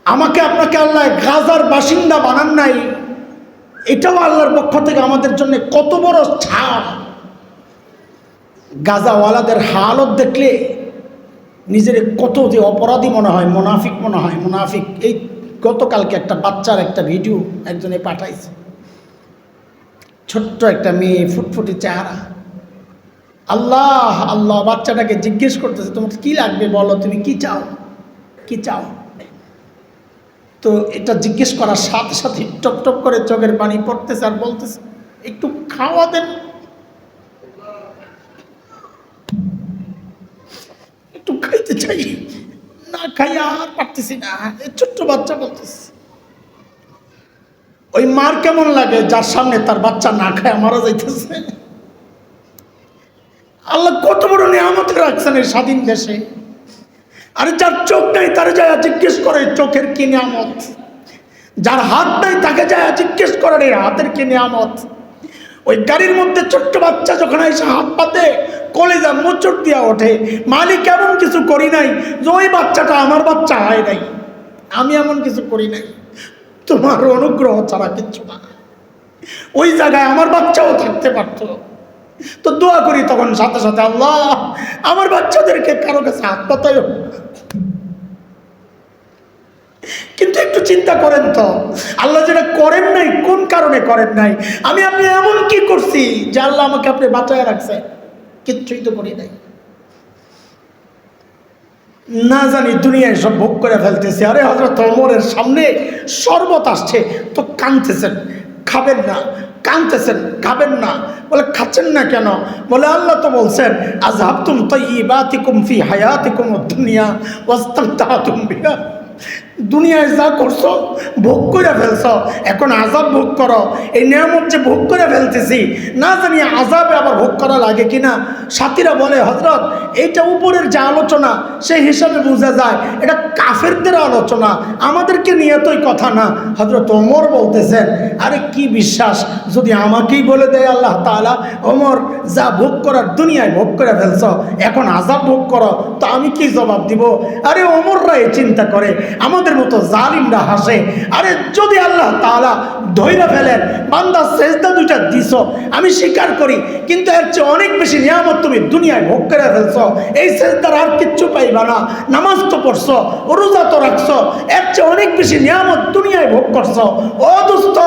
আমাকে আপনাকে আল্লাহ গাজার বাসিন্দা বানান নাই, এটাও আল্লাহর পক্ষ থেকে আমাদের জন্য কত বড় ছাড়। গাজাওয়ালাদের হালত দেখলে নিজের কত যে অপরাধী মনে হয়, মুনাফিক মনে হয়, মুনাফিক। এই গতকালকে একটা বাচ্চার একটা ভিডিও একজনে পাঠাইছে, ছোট্ট একটা মেয়ে, ফুটফুটি চেহারা। আল্লাহ আল্লাহ, বাচ্চাটাকে জিজ্ঞেস করতেছে তোমার কি লাগবে বলো, তুমি কি চাও, কি চাও? তো এটা জিজ্ঞেস করার সাথে সাথে টপ টপ করে চোখের পানি পড়তেছে আর বলতেছে একটু খাওয়া দেন, একটু খাইতে চাই, না খাইয়া আর পারতেছি না। ছোট্ট বাচ্চা বলতেছে। ওই মার কেমন লাগে যার সামনে তার বাচ্চা না খায় মারা যাইতেছে? আল্লাহ কত বড় নিয়ামত রাখছেন এই স্বাধীন দেশে। আরে যার চোখ নাই তারা যায় জিজ্ঞেস করে চোখের কি নিয়ামত, যার হাত নাই তাকে যায় জিজ্ঞেস করেন এই হাতের কি নিয়ামত। ওই গাড়ির মধ্যে ছোট্ট বাচ্চা যখন এসে হাত পাতে কলেজা মোচড় দিয়া ওঠে, মালিক এমন কিছু করি নাই যে ওই বাচ্চাটা আমার বাচ্চা হয় নাই, আমি এমন কিছু করি নাই, তোমার অনুগ্রহ ছাড়া কিচ্ছু না। ওই জায়গায় আমার বাচ্চাও থাকতে পারতো। তো দোয়া করি তখন সাথে সাথে, আল্লাহ আমার বাচ্চাদেরকে কারো কাছে হাত পাতাই। কিন্তু একটু চিন্তা করেন তো, আল্লাহ যেটা করেন নাই কোন কারণে করেন নাই? আমি আপনি এমন কি করছি যে আল্লাহ আমাকে আপনি বাঁচায় রাখছে? কিচ্ছুই তো করি নাই। না জানি দুনিয়ায় সব ভোগ করে ফেলতেছে। আরে হযরত ওমরের সামনে শরবত আসছে তো কাঁদতেছেন, খাবেন না, কাঁদতেছেন, খাবেন না। বলে খাচ্ছেন না কেন? বলে আল্লাহ তো বলছেন আযহাবতুম তাইয়্যিবাতিকুম ফি হায়াতিকুম আদ-দুনিয়া ওয়াস্তামতাতুম বিহা। দুনিয়ায় যা করছো ভোগ করে ফেলছো, এখন আযাব ভোগ করো। এই নিয়ামত যে ভোগ করে ফেলতেছি, না জানি আযাবে আবার ভোগ করা লাগে কিনা। সাথীরা বলে হযরত এইটা উপরের যে আলোচনা সেই হিসাবে বোঝা যায় এটা কাফেরদের আলোচনা, আমাদেরকে নিয়ে তোই কথা না। হযরত ওমর বলতেছেন আরে কি বিশ্বাস, যদি আমাকেই বলে দেয় আল্লাহ তাআলা ওমর যা ভোগ করার দুনিয়ায় ভোগ করে ফেলছো, এখন আযাব ভোগ করো, তো আমি কি জবাব দিব? আরে ওমররা এই চিন্তা করে, আমাদের মতো জালিমরা হাসে। আরে যদি আল্লাহ তাআলা ধইরা ফেলেন বান্দা সেজদা দুইটা দিছো আমি স্বীকার করি, কিন্তু এর চেয়ে অনেক বেশি নিয়ামত তুমি দুনিয়ায় ভোগ করে ফেলছো, এই সেজদার আর কিচ্ছু পাইবা না। নামাজ তো পড়ছো, রোজা তো রাখছো, এর চেয়ে অনেক বেশি নিয়ামত দুনিয়ায় ভোগ করছো। ও দোস্ত,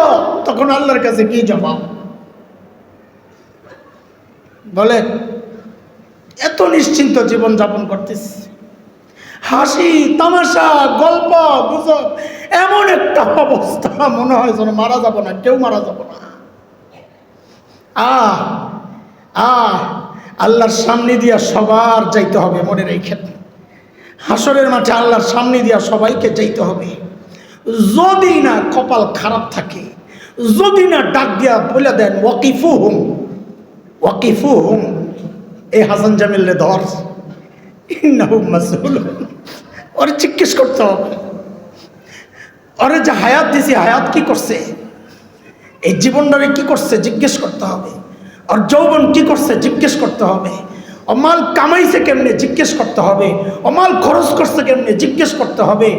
তখন আল্লাহর কাছে কি জবাব? বলে এত নিশ্চিন্ত জীবন যাপন করতেছি, হাসি তামাশা গল্প গুজব, এমন একটা অবস্থা মনে হয় যেন মারা যাব না, কেউ মারা যাব না। আল্লাহর সামনে দিয়া সবার যাইতে হবে, মনে রেখেন। হাসরের মাঠে আল্লাহর সামনে দিয়া সবাইকে যাইতে হবে। যদি না কপাল খারাপ থাকে, যদি না ডাক দিয়া বলে দেন ওয়াকিফুহুম ওয়াকিফুহুম, এই হাসান জামিলরে ধর, ইন্নাহুম মাসউলুন, ওরে জিজ্ঞেস করতে হবে। ওরে যে হায়াত দিছি, হায়াত কি করছে, এই জীবনটারে কি করছে জিজ্ঞেস করতে হবে। আর যৌবন কি করছে জিজ্ঞেস করতে হবে। ও মাল কামাইছে কেমনে জিজ্ঞেস করতে হবে। ও মাল খরচ করছে কেমনে জিজ্ঞেস করতে হবে।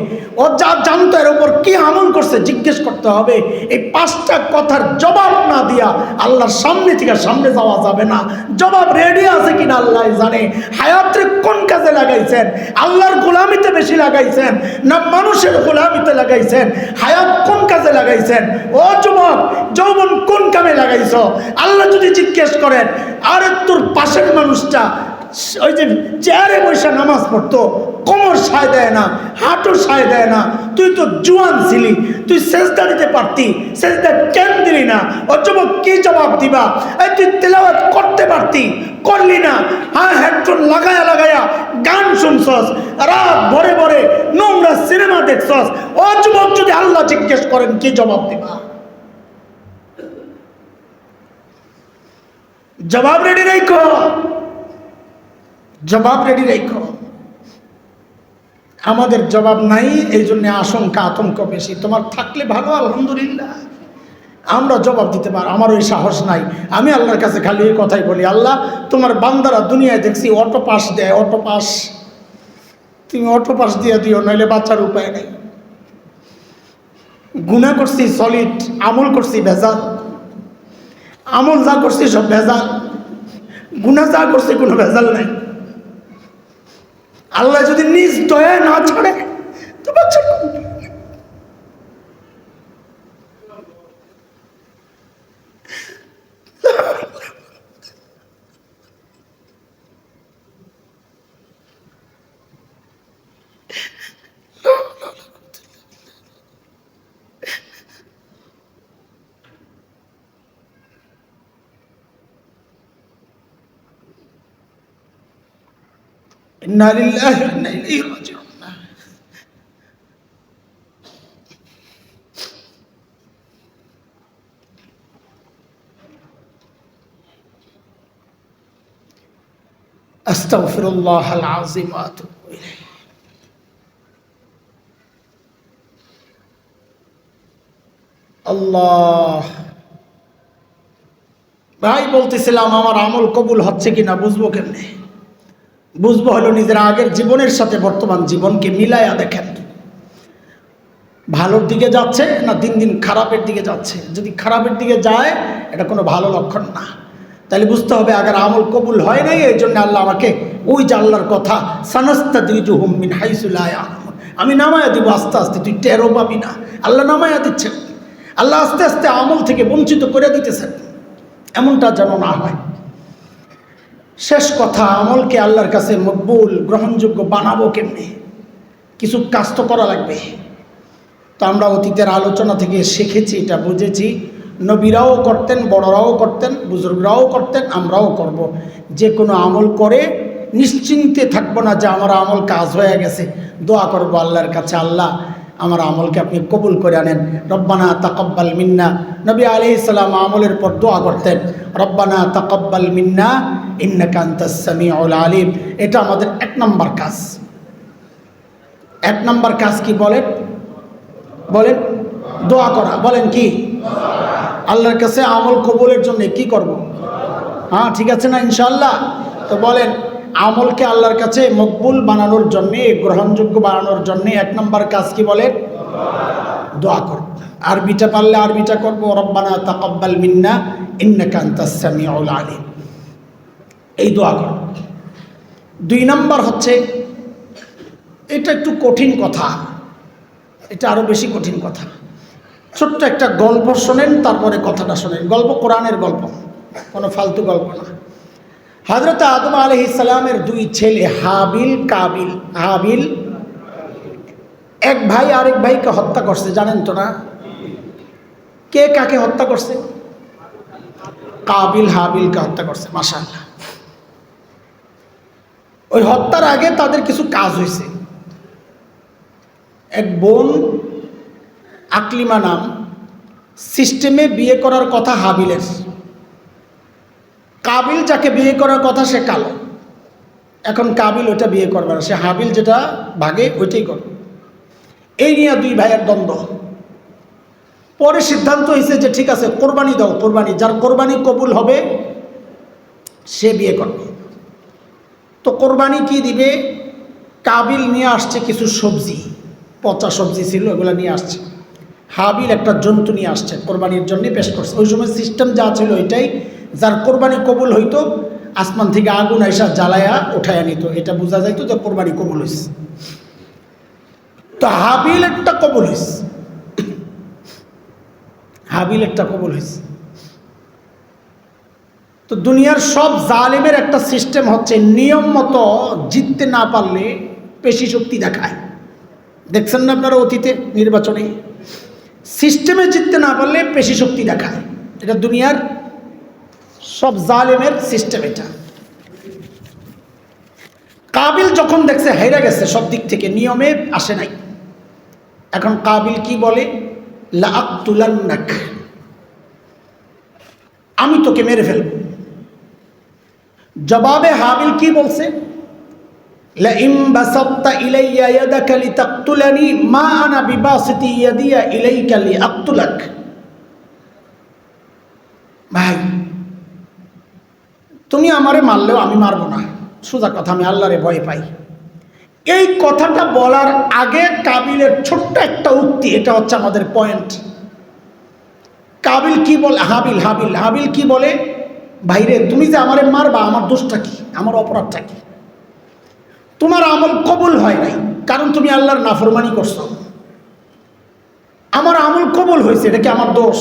ও যা জানতো এর উপর কি আমল করছে জিজ্ঞেস করতে হবে। এই পাঁচটা কথার জবাব না দিয়া আল্লাহর সামনে থেকে সামনে যাওয়া যাবে না। জবাব রেডি আছে কিনা আল্লাহ জানে। হায়াতে কোন কাজে লাগাইছেন, আল্লাহর গোলামিতে বেশি লাগাইছেন না মানুষের গোলামিতে লাগাইছেন? হায়াত কোন কাজে লাগাইছেন? ও যুবক, যৌবন কোন কামে লাগাইছো? আল্লাহ যদি জিজ্ঞেস করেন আরে তোর পাশের মানুষটা ওই যে চেয়ারে বসে নামাজ পড়তো, কোমর সায় দেয় না, হাঁটু সায় দেয় না, তুই তো জুয়ান ছিলি, তুই সেজদা দিতে পারতি, সেজদা কেন দিলি না? ও যুবক কি জবাব দিবা? এই তুই তেলাওয়াত করতে পারতি, করলি না। হ্যাঁ, হেডফোন লাগায়া লাগায়া গান শুনছস, রাত ভরে ভরে নোংরা সিনেমা দেখছস। ও যুবক, যদি আল্লাহ জিজ্ঞেস করেন কি জবাব দিবা? জবাব রেডি রাখো, জবাব রেডি রাখো। আমাদের জবাব নাই, এই জন্য আশঙ্কা আতঙ্ক বেশি। তোমার থাকলে ভালো, আলহামদুলিল্লাহ, আমরা জবাব দিতে পারি। আমার ওই সাহস নাই। আমি আল্লাহর কাছে খালি এই কথাই বলি, আল্লাহ তোমার বান্দারা দুনিয়ায় দেখছি অটো পাস দেয়, অটো পাস, তুমি অটো পাস দিয়ে দিও, নইলে বাচ্চার উপায় নেই। গুনাহ করছি সলিড, আমল করছি ভেজাল, আমল যা করছি সব ভেজাল, গুনাহ যা করছি কোনো ভেজাল নাই। আল্লাহ যদি নিজ দয়া না ছাড়ে তো বাচ্চা ইন্না লিল্লাহি ওয়া ইন্না ইলাইহি রাজিউন। আস্তাগফিরুল্লাহাল আযীম ওয়া আতুবু ইলাইহি। আল্লাহ, ভাই বলতেছিলাম আমার আমল কবুল হচ্ছে কিনা বুঝবো কেমনে? বুঝবো হলো নিজের আগের জীবনের সাথে বর্তমান জীবনকে মিলায়া দেখেন, ভালোর দিকে যাচ্ছে না দিন দিন খারাপের দিকে যাচ্ছে। যদি খারাপের দিকে যায় এটা কোনো ভালো লক্ষণ না। তাহলে বুঝতে হবে আগের আমল কবুল হয় নাই, এই জন্য আল্লাহ আমাকে ওই যে আল্লাহর কথা সানাস্তাদরিজুহুম মিন হাইসু লা ইয়ালামুন, আমি নামায়া দিব আস্তে আস্তে, তুই টেরও পাবি না। আল্লাহ নামায়া দিচ্ছেন, আল্লাহ আস্তে আস্তে আমল থেকে বঞ্চিত করে দিতেছেন, এমনটা যেন না হয়। শেষ কথা, আমলকে আল্লাহর কাছে মকবুল গ্রহণযোগ্য বানাবো কেমনে? কিছু কাজ তো করা লাগবে। তো আমরা অতীতের আলোচনা থেকে শিখেছি, এটা বুঝেছি, নবীরাও করতেন, বড়রাও করতেন, বুজুর্গরাও করতেন, আমরাও করব। যে কোনো আমল করে নিশ্চিন্তে থাকবো না যে আমার আমল কাজ হয়ে গেছে। দোয়া করব আল্লাহর কাছে, আল্লাহ আমার আমলকে আপনি কবুল করে আনেন। রব্বানা তাকাব্বাল মিন্না, নবী আলাইহিস সালাম আমলের পর দোয়া করতেন, রব্বানা তাকাব্বাল মিন্না ইন্নাকা আনতাস সামিউল আলিম। এটা আমাদের 1 নম্বর কাজ। 1 নম্বর কাজ কি বলেন? বলেন, দোয়া করা। বলেন কি? আল্লাহর কাছে আমল কবুলের জন্য কি করব? হ্যাঁ, ঠিক আছে না ইনশাআল্লাহ? তো বলেন, আমলকে আল্লাহর কাছে মকবুল বানানোর জন্যে, গ্রহণযোগ্য বানানোর জন্যে 1 নম্বর কাজ কি বলেন? দোয়া করব। আরবিটা পারলে আরবিটা করব, রব্বানা তাকাব্বাল মিন্না ইন্নাকা আনতাস সামিউল আলিম। এই দোয়া করব। 2 নম্বর হচ্ছে, এটা একটু কঠিন কথা, এটা আরো বেশি কঠিন কথা। ছোট্ট একটা গল্প শোনেন, তারপরে কথাটা শোনেন। গল্প কোরআনের গল্প, কোনো ফালতু গল্প না। হযরত আদম আলাইহিস সালামের 2 ছেলে, হাবিল কাবিল। হাবিল এক ভাই আরেক ভাইকে হত্যা করছে, জানেন তো না? কে কাকে হত্যা করছে? কাবিল হাবিলকে হত্যা করছে। মাশাআল্লাহ। ওই হত্যার আগে তাদের কিছু কাজ হয়েছে। এক বোন আকলিমা নাম, সিস্টেমে বিয়ে করার কথা হাবিলের। কাবিল যাকে বিয়ে করার কথা সে কালো। এখন কাবিল ওইটা বিয়ে করবে না, সে হাবিল যেটা ভাগে ওইটাই করবে। এই নিয়ে 2 ভাইয়ের দ্বন্দ্ব। পরে সিদ্ধান্ত হয়েছে যে ঠিক আছে, কোরবানি দাও, কোরবানি, যার কোরবানি কবুল হবে সে বিয়ে করবে। তো কোরবানি কি দিবে? কাবিল নিয়ে আসছে কিছু সবজি, পচা সবজি ছিল, এগুলো নিয়ে আসছে। হাবিল একটা জন্তু নিয়ে আসছে, কোরবানির জন্য পেশ করছে। ওই সময় সিস্টেম যা ছিল এটাই, যার কোরবানি কবুল হইতো আসমান থেকে আগুন আইসা জ্বালায়া উঠায়া নিত, এটা বোঝা যাইতো যে কোরবানি কবুল হয়েছে। তো হাবিল একটা কবুল হয়েছে, হাবিল একটা কবুল হয়েছে। তো দুনিয়ার সব জালেমের একটা সিস্টেম হচ্ছে, নিয়ম মতো জিততে না পারলে পেশি শক্তি দেখায়। দেখছেন না আপনারা অতীতে নির্বাচনে? সিস্টেমে জিততে না পারলে পেশি শক্তি দেখায়। এটা দুনিয়ার সব জালেমের সিস্টেম। এটা কাবিল যখন দেখছে হেরে গেছে সব দিক থেকে, নিয়মে আসে নাই, এখন কাবিল কি বলে? লা আকতুলান্নাক, আমি তোকে মেরে ফেলব। জবাবে হাবিল কি বলছে? লা ইম বাসাত্তা ইলাইয়া ইয়াদাকা লিতাকতুলানি মা আনা বিবাসিতি ইয়াদিয়া ইলাইকা লিআকতুলাক। ভাই, তুমি আমারে মারলেও আমি মারব না, সোজা কথা, আমি আল্লাহরে ভয় পাই। এই কথাটা বলার আগে কাবিলের ছোট্ট একটা উক্তি, এটা হচ্ছে আমাদের পয়েন্ট। কাবিল কি বলে? হাবিল কি বলে? ভাইরে, তুমি যে আমারে মারবা, আমার দোষটা কি? আমার অপরাধটা কি? তোমার আমল কবুল হয় নাই কারণ তুমি আল্লাহর নাফরমানি করছো। আমার আমল কবুল হয়েছে, এটা কি আমার দোষ?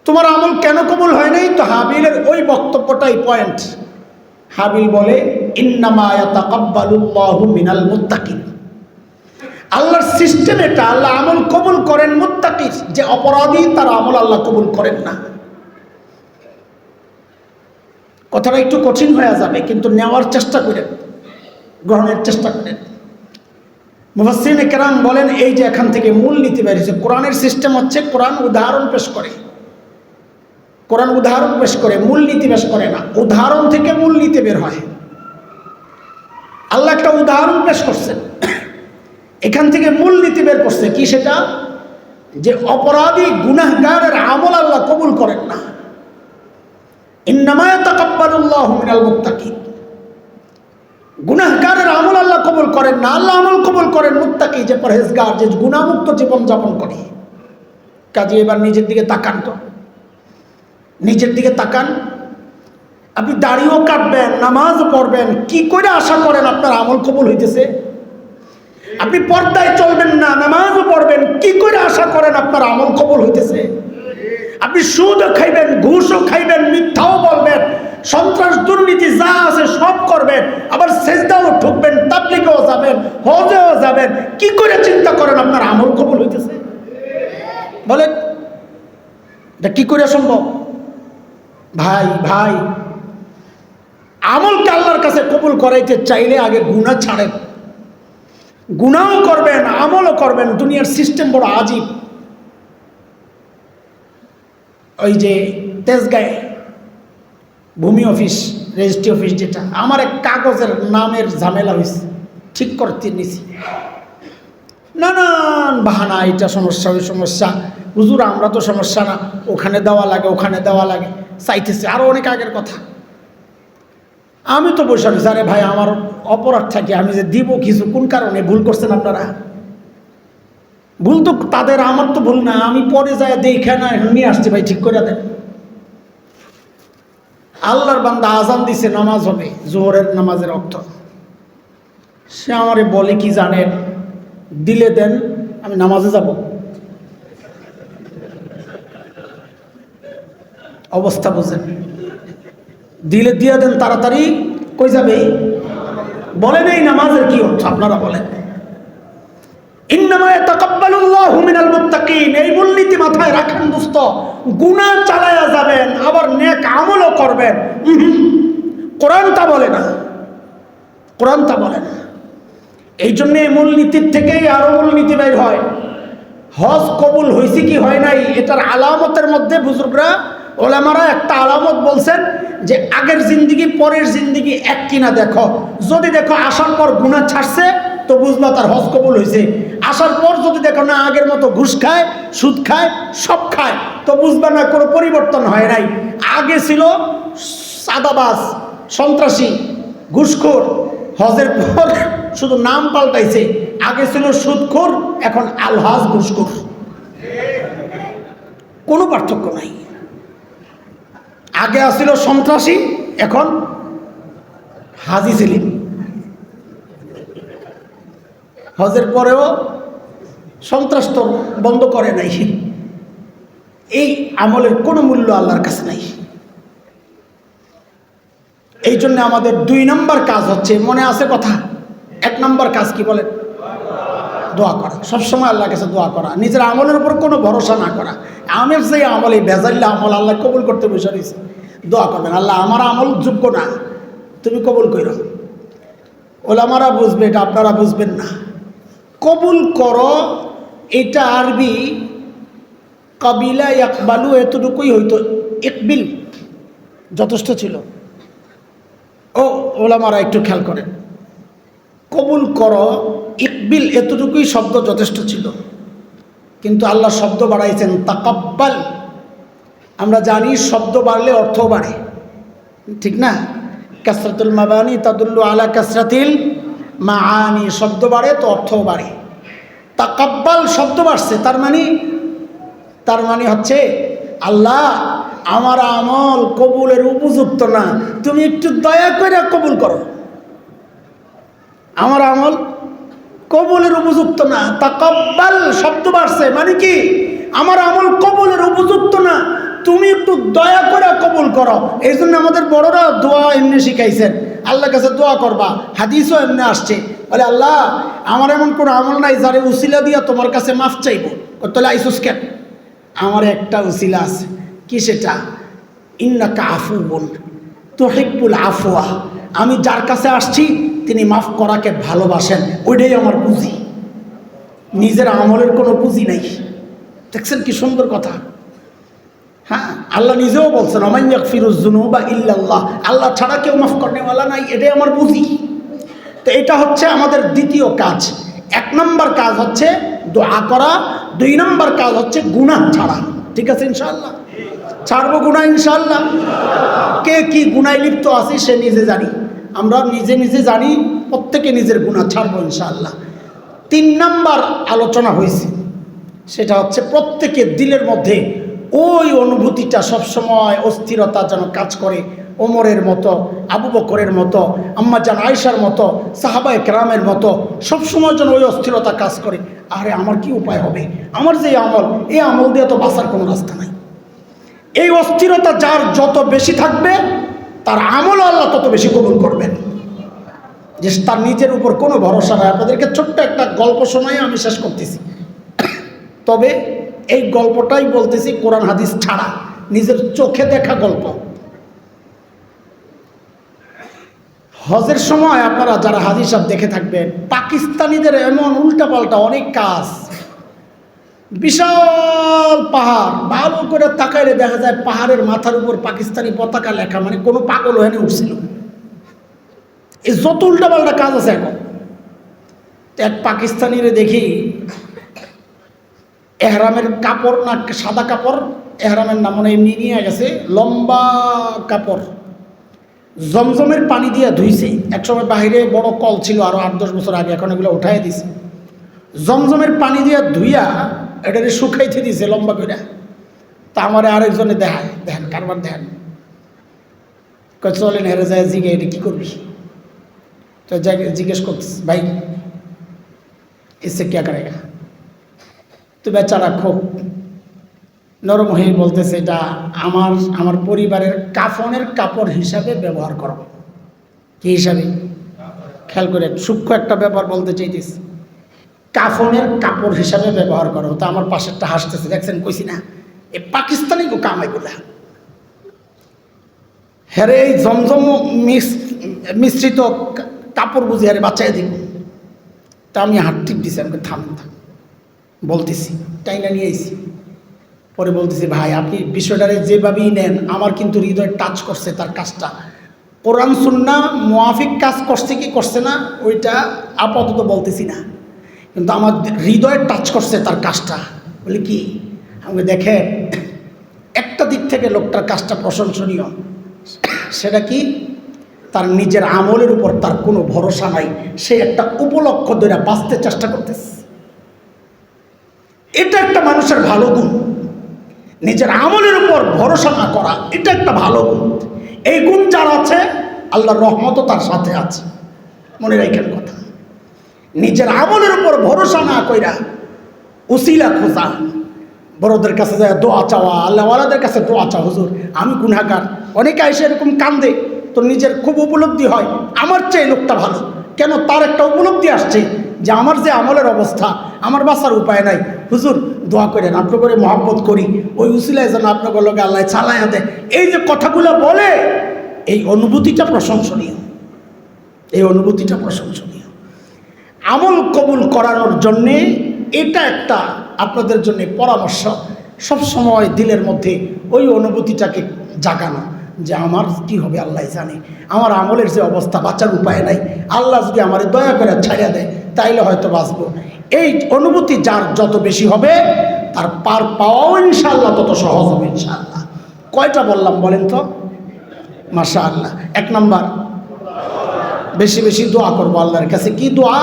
তোমার আমল কেন কবুল হয় নাই? তো হাবিলের ওই বক্তব্যটাই পয়েন্ট। হাবিল বলে, ইন্নামা ইয়াতাকাব্বালুল্লাহু মিনাল মুত্তাকিন। আল্লাহর সিস্টেম এটা, আল্লাহ আমল কবুল করেন মুত্তাকির, যে অপরাধী তার আমল আল্লাহ কবুল করেন না। কথাটা একটু কঠিন হয়ে যাবে, কিন্তু নেওয়ার চেষ্টা করেন, গ্রহণের চেষ্টা করেন। মুফাসসিরিনে কেরাম বলেন, এই যে এখান থেকে মূল নীতি বের হয়েছে। কোরআনের সিস্টেম হচ্ছে, কোরআন উদাহরণ পেশ করে, কোরআন উদাহরণ পেশ করে, মূল নীতি পেশ করে না। উদাহরণ থেকে মূল নীতি বের হয়। আল্লাহ একটা উদাহরণ পেশ করছেন, এখান থেকে মূল নীতি বের করছে কি? সেটা যে অপরাধী গুনাহগারের আমল আল্লাহ কবুল করেন না। ইন্নামা ইয়াতাকাব্বালুল্লাহু মিনাল মুত্তাকিন। গুনাহগারের আমল আল্লাহ কবুল করেন না, আল্লাহ আমল কবুল করেন মুত্তাকি, যে পরহেজগার, যে গুনাহমুক্ত জীবন যাপন করে। কাজে এবার নিজের দিকে তাকান তো, নিজের দিকে তাকান। আপনি দাড়িও কাটবেন, নামাজ পড়বেন, কি করে আশা করেন আপনার আমল কবুল হইতেছে? আপনি পর্দায় চলবেন না, নামাজও পড়বেন, কি করে আশা করেন আপনার আমল কবুল হইতেছে? আপনি সুদও খাইবেন, ঘুষও খাইবেন, মিথ্যাও বলবেন, সন্ত্রাস দুর্নীতি যা আছে সব করবেন, আবার সেজদাও ঠুকবেন, তাবলীগেও যাবেন, হজেও যাবেন। কি করে চিন্তা করেন আপনার আমল কবুল হইতেছে? বলেন এটা কি করে সম্ভব? ভাই ভাই, আমলকে আল্লাহর কাছে কবুল করাইতে চাইলে আগে গুনাহ ছাড়েন। গুনাহও করবেন, আমলও করবেন। দুনিয়ার সিস্টেম বড় আজীব। ওই যে তেজগাঁয়ে ভূমি অফিস, রেজিস্ট্রি অফিস, যেটা আমার এক কাগজের নামের ঝামেলা হয়েছে, ঠিক করতে নিছি। নানান বাহানা, এটা সমস্যা, ওই সমস্যা। হুজুর আমরা তো সমস্যা না, ওখানে দেওয়া লাগে, ওখানে দেওয়া লাগে, চাইতেছে। আরও অনেক আগের কথা। আমি তো বসে আছি, আরে ভাই আমার অপরাধ থাকে, আমি যে দিব কিছু, কোন কারণে ভুল করছেন আপনারা? ভুল তো তাদের, আমার তো ভুল না। আমি পরে যাই দেখে না নিয়ে আসছি, ভাই ঠিক করে দেন। আল্লাহর বান্দা আজান দিছে, নামাজ হবে, জোহরের নামাজের অর্থ। সে আমারে বলে কি জানেন, দিলে দেন, আমি নামাজে যাব। অবস্থা বুঝেন? দিলে দিয়ে দেন তাড়াতাড়ি, কই যাবে? বলেন এই নামাজের কি অর্থ আপনারা বলেন? ইন্নামা ইয়াতাকাব্বালুল্লাহু মিনাল মুত্তাকিন। এই মূলনীতি মাথায় রাখেন দোস্ত। গুনাহ চালায়া যাবেন, আবার নেক আমলও করবেন। কোরআন তা বলে না, কোরআন তা বলে না। এই জন্য এই মূলনীতির থেকেই আরো মূলনীতি বের হয়। হজ কবুল হয়েছে কি হয় নাই, এটার আলামতের মধ্যে বুজুর্গরা, ওলামারা একটা আলামত বলছেন যে আগের জিন্দিগি পরের জিন্দিগি এক কিনা দেখো। যদি দেখো আসার পর গুনাহ ছাড়ছে তো বুঝবা তার হজ কবুল হয়েছে। আসার পর যদি দেখো না আগের মতো ঘুষ খায়, সুদ খায়, সব খায়, তো বুঝবা না কোনো পরিবর্তন হয় নাই। আগে ছিল সাদাবাজ, সন্ত্রাসী, ঘুষখোর, হজের পর শুধু নাম পাল্টাইছে। আগে ছিল সুদখোর, এখন আলহাজ ঘুষখোর। কোনো পার্থক্য নাই। আগে আসছিল সন্ত্রাসী, এখন হাজি সেলিম। হজের পরেও সন্ত্রাস তো বন্ধ করে নাই। এই আমলের কোনো মূল্য আল্লাহর কাছে নাই। এই জন্য আমাদের 2 নম্বর কাজ হচ্ছে, মনে আছে কথা? 1 নম্বর কাজ কি বলেন? দোয়া করা। সবসময় আল্লাহর কাছে দোয়া করা, নিজের আমলের উপর কোনো ভরসা না করা। আমের যে আমল, এই বেজাল্লা আমল আল্লাহ কবুল করতে বসে রয়েছে। দোয়া করবেন, আল্লাহ আমার আমল যোগ্য না, তুমি কবুল করো। ওলামারা বুঝবে, এটা আপনারা বুঝবেন না। কবুল করো এটা আরবি কাবিলা ইয়াকবালু, এতটুকুই হইতো। ইকবিল যথেষ্ট ছিল। ও ওলামারা একটু খেয়াল করেন, কবুল করো ইকবিল এতটুকুই শব্দ যথেষ্ট ছিল, কিন্তু আল্লাহ শব্দ বাড়াইছেন তাকাব্বাল। আমরা জানি শব্দ বাড়লে অর্থও বাড়ে, ঠিক না? কাসরাতুল মাবানি তাদুল্লু আলা কাসরাতিল মাআনি। শব্দ বাড়ে তো অর্থও বাড়ে। তাকাব্বাল শব্দ বাড়ছে, তার মানে হচ্ছে আল্লাহ আমার আমল কবুলের উপযুক্ত না, তুমি একটু দয়া করে কবুল করো। আমার আমল কবুলের উপযুক্ত না, তাকাব্বাল শব্দ বাড়ছে, মানে কি আমার আমল কবুলের উপযুক্ত না, তুমি একটু দয়া করে কবুল করো। এই জন্য আমাদের বড়রা দোয়া এমনি শিখাইছেন, আল্লাহর কাছে দোয়া করবা। হাদিসও এমনি আসছে, বলে আল্লাহ আমার এমন কোনো আমল নাই যারে উসিলা দিয়া তোমার কাছে মাফ চাইবো। তাহলে আইসুস কেন? আমার একটা উসিলা আছে, কি সেটা? ইন্নাকা আফুবুন তুহিব্বুল আফওয়া। আমি যার কাছে আসছি তিনি মাফ করাকে ভালোবাসেন, ওইটাই আমার পুঁজি। নিজের আমলের কোনো পুঁজি নাই। দেখছেন কি সুন্দর কথা? হ্যাঁ, আল্লাহ নিজেও বলছেন ওমান ইয়াগফিরুয যুনুবা ইল্লাল্লাহ, আল্লাহ ছাড়া কেউ মাফ করনেওয়ালা নাই, এটাই আমার পুঁজি। তো এটা হচ্ছে আমাদের দ্বিতীয় কাজ। 1 নম্বর কাজ হচ্ছে দোয়া করা, 2 নম্বর কাজ হচ্ছে গুনাহ ছাড়া। ঠিক আছে ইনশাআল্লাহ? ছাড়বো গুনাহ ইনশাআল্লাহ। কে কি গুনায় লিপ্ত আছে সে নিজে জানি, আমরা নিজে নিজে জানি, প্রত্যেকে নিজের গুনাহ ছাড়বো ইনশাআল্লাহ। 3 নম্বর আলোচনা হয়েছে, সেটা হচ্ছে প্রত্যেকের দিলের মধ্যে ওই অনুভূতিটা সবসময় অস্থিরতা যেন কাজ করে। ওমরের মতো, আবু বকরের মতো, আম্মা জান আয়েশার মতো, সাহাবায়ে কেরামের মতো সবসময় যেন ওই অস্থিরতা কাজ করে। আরে আমার কি উপায় হবে, আমার যে আমল, এই আমল দিয়ে তো বাঁচার কোনো রাস্তা নাই। এই অস্থিরতা যার যত বেশি থাকবে তার আমল আল্লাহ তত বেশি কবুল করবেন। যে তার নিজের উপর কোনো ভরসা নাই। আপনাদেরকে ছোট্ট একটা গল্প শোনাই আমি শেষ করতেছি। তবে এই গল্পটাই বলতেছি কোরআন হাদিস ছাড়া, নিজের চোখে দেখা গল্প। হজের সময় আপনারা যারা হাজি সাহেব দেখে থাকবেন, পাকিস্তানিদের এমন উল্টাপাল্টা অনেক কাজ। বিশাল পাহাড়, ভালো করে তাকাইলে দেখা যায় পাহাড়ের মাথার উপর পাকিস্তানি পতাকা লেখা, মানে কোনো পাগল হয়ে উঠছিল। এই যত উল্টাপাল্টা কাজ আছে এখন। এক পাকিস্তানিরে দেখি এহরামের কাপড় না সাদা কাপড়, এহরামের নাম মনে এমনি নিয়ে গেছে, লম্বা কাপড় জমজমের পানি দিয়ে ধুইছে। একসময় বাহিরে বড় কল ছিল আরো 8-10 বছর আগে, এখন এগুলো উঠাই দিছে। জমজমের পানি দিয়ে ধুইয়া এটারে শুকাইতে দিছে লম্বা করে। তা আমার আরেকজনে দেখায়, দেখেন কারবার দেখেন, চলেন হেরে যায় জিগে এটা কি করবি। তো জিজ্ঞেস করতেছি, ভাই এসে কে করেগা? তো বেচারা খুব নরম হয়ে বলতেছে, এটা আমার পরিবারের কাফনের কাপড় হিসাবে ব্যবহার করো। কি হিসাবে? খেয়াল করে সূক্ষ্ম একটা ব্যাপার বলতে চাইতেছি, কাফনের কাপড় হিসাবে ব্যবহার করো। তো আমার পাশেরটা হাসতেছে, দেখছেন কইছি না, এ পাকিস্তানি গো কামাই গুলা। হ্যাঁ এই জমজম মিশ্রিত কাপড় বুঝি হারে বাচ্চাই দিব। তা আমি হাত টিপ দিছি, আমাকে থাম বলতেছি, টাইনা নিয়ে এসি। পরে বলতেছি, ভাই আপনি বিষয়টারে যেভাবেই নেন, আমার কিন্তু হৃদয় টাচ করছে তার কাজটা। কোরআন সুন্নাহ মুআফিক কাজ করছে কি করছে না ওইটা আপাতত বলতেছি না, কিন্তু আমার হৃদয় টাচ করছে তার কাজটা। বলি কি? আমাকে দেখেন, একটা দিক থেকে লোকটার কাজটা প্রশংসনীয়। সেটা কি? তার নিজের আমলের উপর তার কোনো ভরসা নাই, সে একটা উপলক্ষ ধরে বাঁচতে চেষ্টা করতেছে। এটা একটা মানুষের ভালো গুণ। নিজের আমলের উপর ভরসা না করা, এটা একটা ভালো গুণ। এই গুণ যার আছে, আল্লাহর রহমতও তার সাথে আছে। মনে রাখেন কথা। নিজের আমলের উপর ভরসা না কইরা উসিলা খোঁজা, বড়দের কাছে যায় দোয়া চাওয়া, আল্লাহওয়ালাদের কাছে দোয়া চাওয়া, হুজুর আমি গুনাহগার। অনেকে এসে এরকম কান্দে, তো নিজের খুব উপলব্ধি হয়, আমার চেয়ে লোকটা ভালো। কেন? তার একটা উপলব্ধি আসছে যে আমার যে আমলের অবস্থা, আমার বাঁচার উপায় নাই। হুজুর দোয়া করেন, আপনি করে মহব্বত করি, ওই উসিলায় যেন আপনাকে লোকে আল্লাহ চালাইয়া দেয়। এই যে কথাগুলো বলে, এই অনুভূতিটা প্রশংসনীয়। এই অনুভূতিটা প্রশংসনীয়। আমল কবুল করানোর জন্যে এটা একটা আপনাদের জন্য পরামর্শ, সব সময় দিলের মধ্যে ওই অনুভূতিটাকে জাগানো যে আমার কি হবে আল্লাহ জানে, আমার আমলের যে অবস্থা, বাঁচার উপায় নাই, আল্লাহ যদি আমার দয়া করে ছাড়িয়ে দেয় তাইলে হয়তো বাঁচবো। এই অনুভূতি যার যত বেশি হবে, তার পার পাওয়াও ইনশাআল্লাহ তত সহজ হবে ইনশাআল্লাহ। কয়টা বললাম বলেন তো? মাশাআল্লাহ। 1 নাম্বার, বেশি বেশি দোয়া করবো আল্লাহর কাছে। কি দোয়া?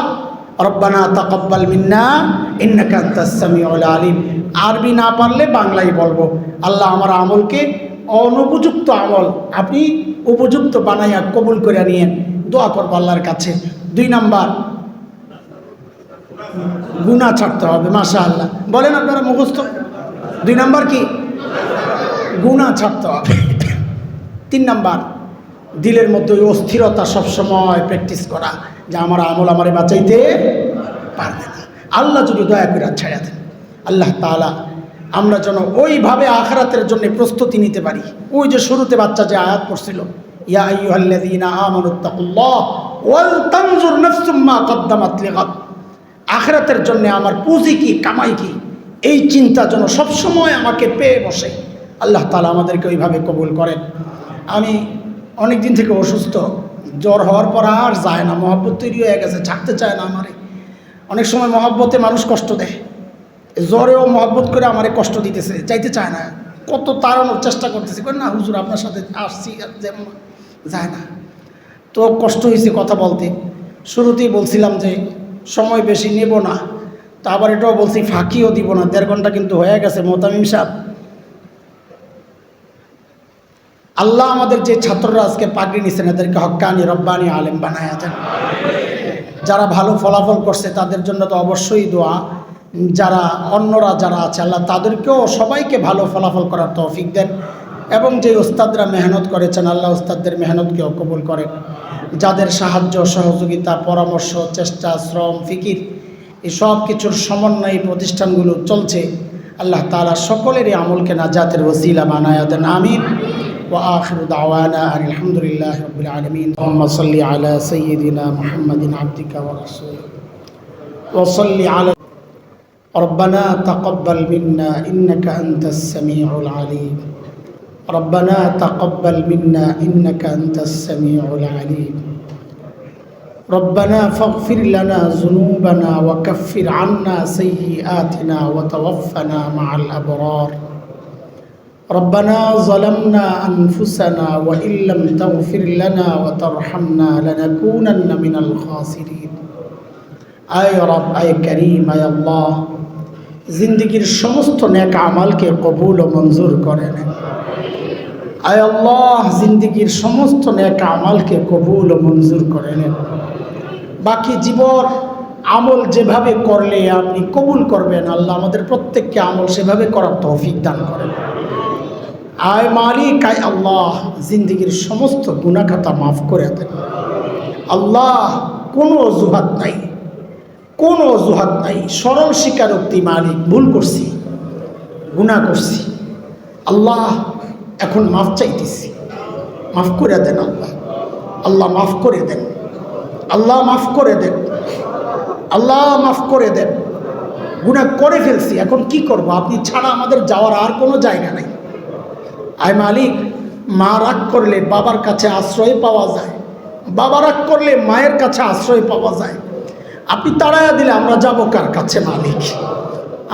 রব্বানা তাকাব্বাল মিন্না ইন্নাকা আনতাস সামিউল আলিম। আরবি না পারলে বাংলায় বলবো, আল্লাহ আমার আমলকে অনুপযুক্ত আমল আপনি উপযুক্ত বানাইয়া কবুল করে নিয়েন। দোয়া করবো আল্লাহর কাছে। 2 নাম্বার, গুনাহ ছাড়তে হবে। মাশাআল্লাহ, বলেন আপনারা মুখস্থ। 2 নাম্বার কি? গুনাহ ছাড়তে হবে। 3 নাম্বার, দিলের মধ্যে ওই অস্থিরতা সবসময় প্র্যাকটিস করা যে আমার আমল আমারে বাঁচাইতে পারবে না, আল্লাহ যদি দয়া করে ছেড়ে দেন। আল্লাহ তাআলা আমরা যেন ওইভাবে আখিরাতের জন্য প্রস্তুতি নিতে পারি। ওই যে শুরুতে বাচ্চা যে আয়াত পড়ছিল, ইয়া আইয়ুহাল্লাযীনা আমানুত্তাকুল্লাহ ওয়াল তানজুর নাফসুম মা কদ্দামাত লিগাদ। আখিরাতের জন্য আমার পুঁজি কি, কামাই কি, এই চিন্তা যেন সবসময় আমাকে পেয়ে বসে। আল্লাহ তাআলা আমাদেরকে ওইভাবে কবুল করেন। আমি অনেক দিন থেকে অসুস্থ, জ্বর হওয়ার পর আর যায় না, মহব্বত তৈরি হয়ে গেছে, ছাড়তে চায় না আমারে। অনেক সময় মহব্বতে মানুষ কষ্ট দেয়, জ্বরেও মহব্বত করে আমারে কষ্ট দিতেছে, চাইতে চায় না। কত তাড়ানোর চেষ্টা করতেছি, না হুজুর আপনার সাথে আসছি, যায় না। তো কষ্ট হয়েছে কথা বলতে। শুরুতেই বলছিলাম যে সময় বেশি নেব না, তা আবার এটাও বলছি ফাঁকিও দিব না। 1.5 ঘন্টা কিন্তু হয়ে গেছে। মোতামিম সাহেব, আল্লাহ আমাদের যে ছাত্ররা আজকে পাগড়ি নিচ্ছেন, এদেরকে হক্কানি রব্বানি আলেম বানায়া দেন। যারা ভালো ফলাফল করছে তাদের জন্য তো অবশ্যই দোয়া। যারা অন্যরা যারা আছে, আল্লাহ তাদেরকেও সবাইকে ভালো ফলাফল করার তৌফিক দেন। এবং যে ওস্তাদরা মেহনত করেছেন আল্লাহ ওস্তাদদের মেহনতকেও কবুল করেন। যাদের সাহায্য সহযোগিতা পরামর্শ চেষ্টা শ্রম ফিকির এই সব কিছুর সমন্বয়ে প্রতিষ্ঠানগুলো চলছে, আল্লাহ তাআলা সকলেরই আমলকে নাজাতের ওসিলা বানায়া দেন, আমিন। ওয়া আখিরু দাওয়ানা আলহামদুলিল্লাহি রাব্বিল আলামিন। আল্লাহুম্মা সাল্লি আলা সাইয়্যিদিনা মুহাম্মাদিন আবদিকা ওয়া রাসূলিকা ওয়া সাল্লি আলা রব্বানা তাকাব্বাল মিন্না ইন্নাকা আনতাস সামিউল আলিম। ربنا تقبل منا إنك أنت السميع العليم. ربنا فاغفر لنا ذنوبنا وكفر عنا سيئاتنا وتوفنا مع الأبرار. ربنا ظلمنا أنفسنا وإن لم تغفر لنا وترحمنا لنكونن من الخاسرين. أي رب أي كريم أي الله জিন্দেগীর সমস্ত নেক আমালকে কবুল ও মঞ্জুর করে নেন। আয় আল্লাহ জিন্দেগীর সমস্ত নেক আমালকে কবুল ও মঞ্জুর করে নেন। বাকি জীবন আমল যেভাবে করলে আপনি কবুল করবেন, আল্লাহ আমাদের প্রত্যেককে আমল সেভাবে করার তৌফিক দান করেন। আয় মালিক আয় আল্লাহ জিন্দেগীর সমস্ত গুনাহ খাতা মাফ করে দেন। আল্লাহ কোনো অজুহাত নাই, কোনো অজুহাত নাই, সরল স্বীকারোক্তি মালিক ভুল করছি, গুনাহ করছি, আল্লাহ এখন মাফ চাইতেছি, মাফ করে দেন আল্লাহ। আল্লাহ মাফ করে দেন, আল্লাহ মাফ করে দেন, আল্লাহ মাফ করে দেন। গুনাহ করে ফেলছি, এখন কি করব? আপনি ছাড়া আমাদের যাওয়ার আর কোনো জায়গা নাই। আয় মালিক, মা রাগ করলে বাবার কাছে আশ্রয় পাওয়া যায়, বাবা রাগ করলে মায়ের কাছে আশ্রয় পাওয়া যায়। আপনি তাড়াইয়া দিলে আমরা যাব কার কাছে মালিক?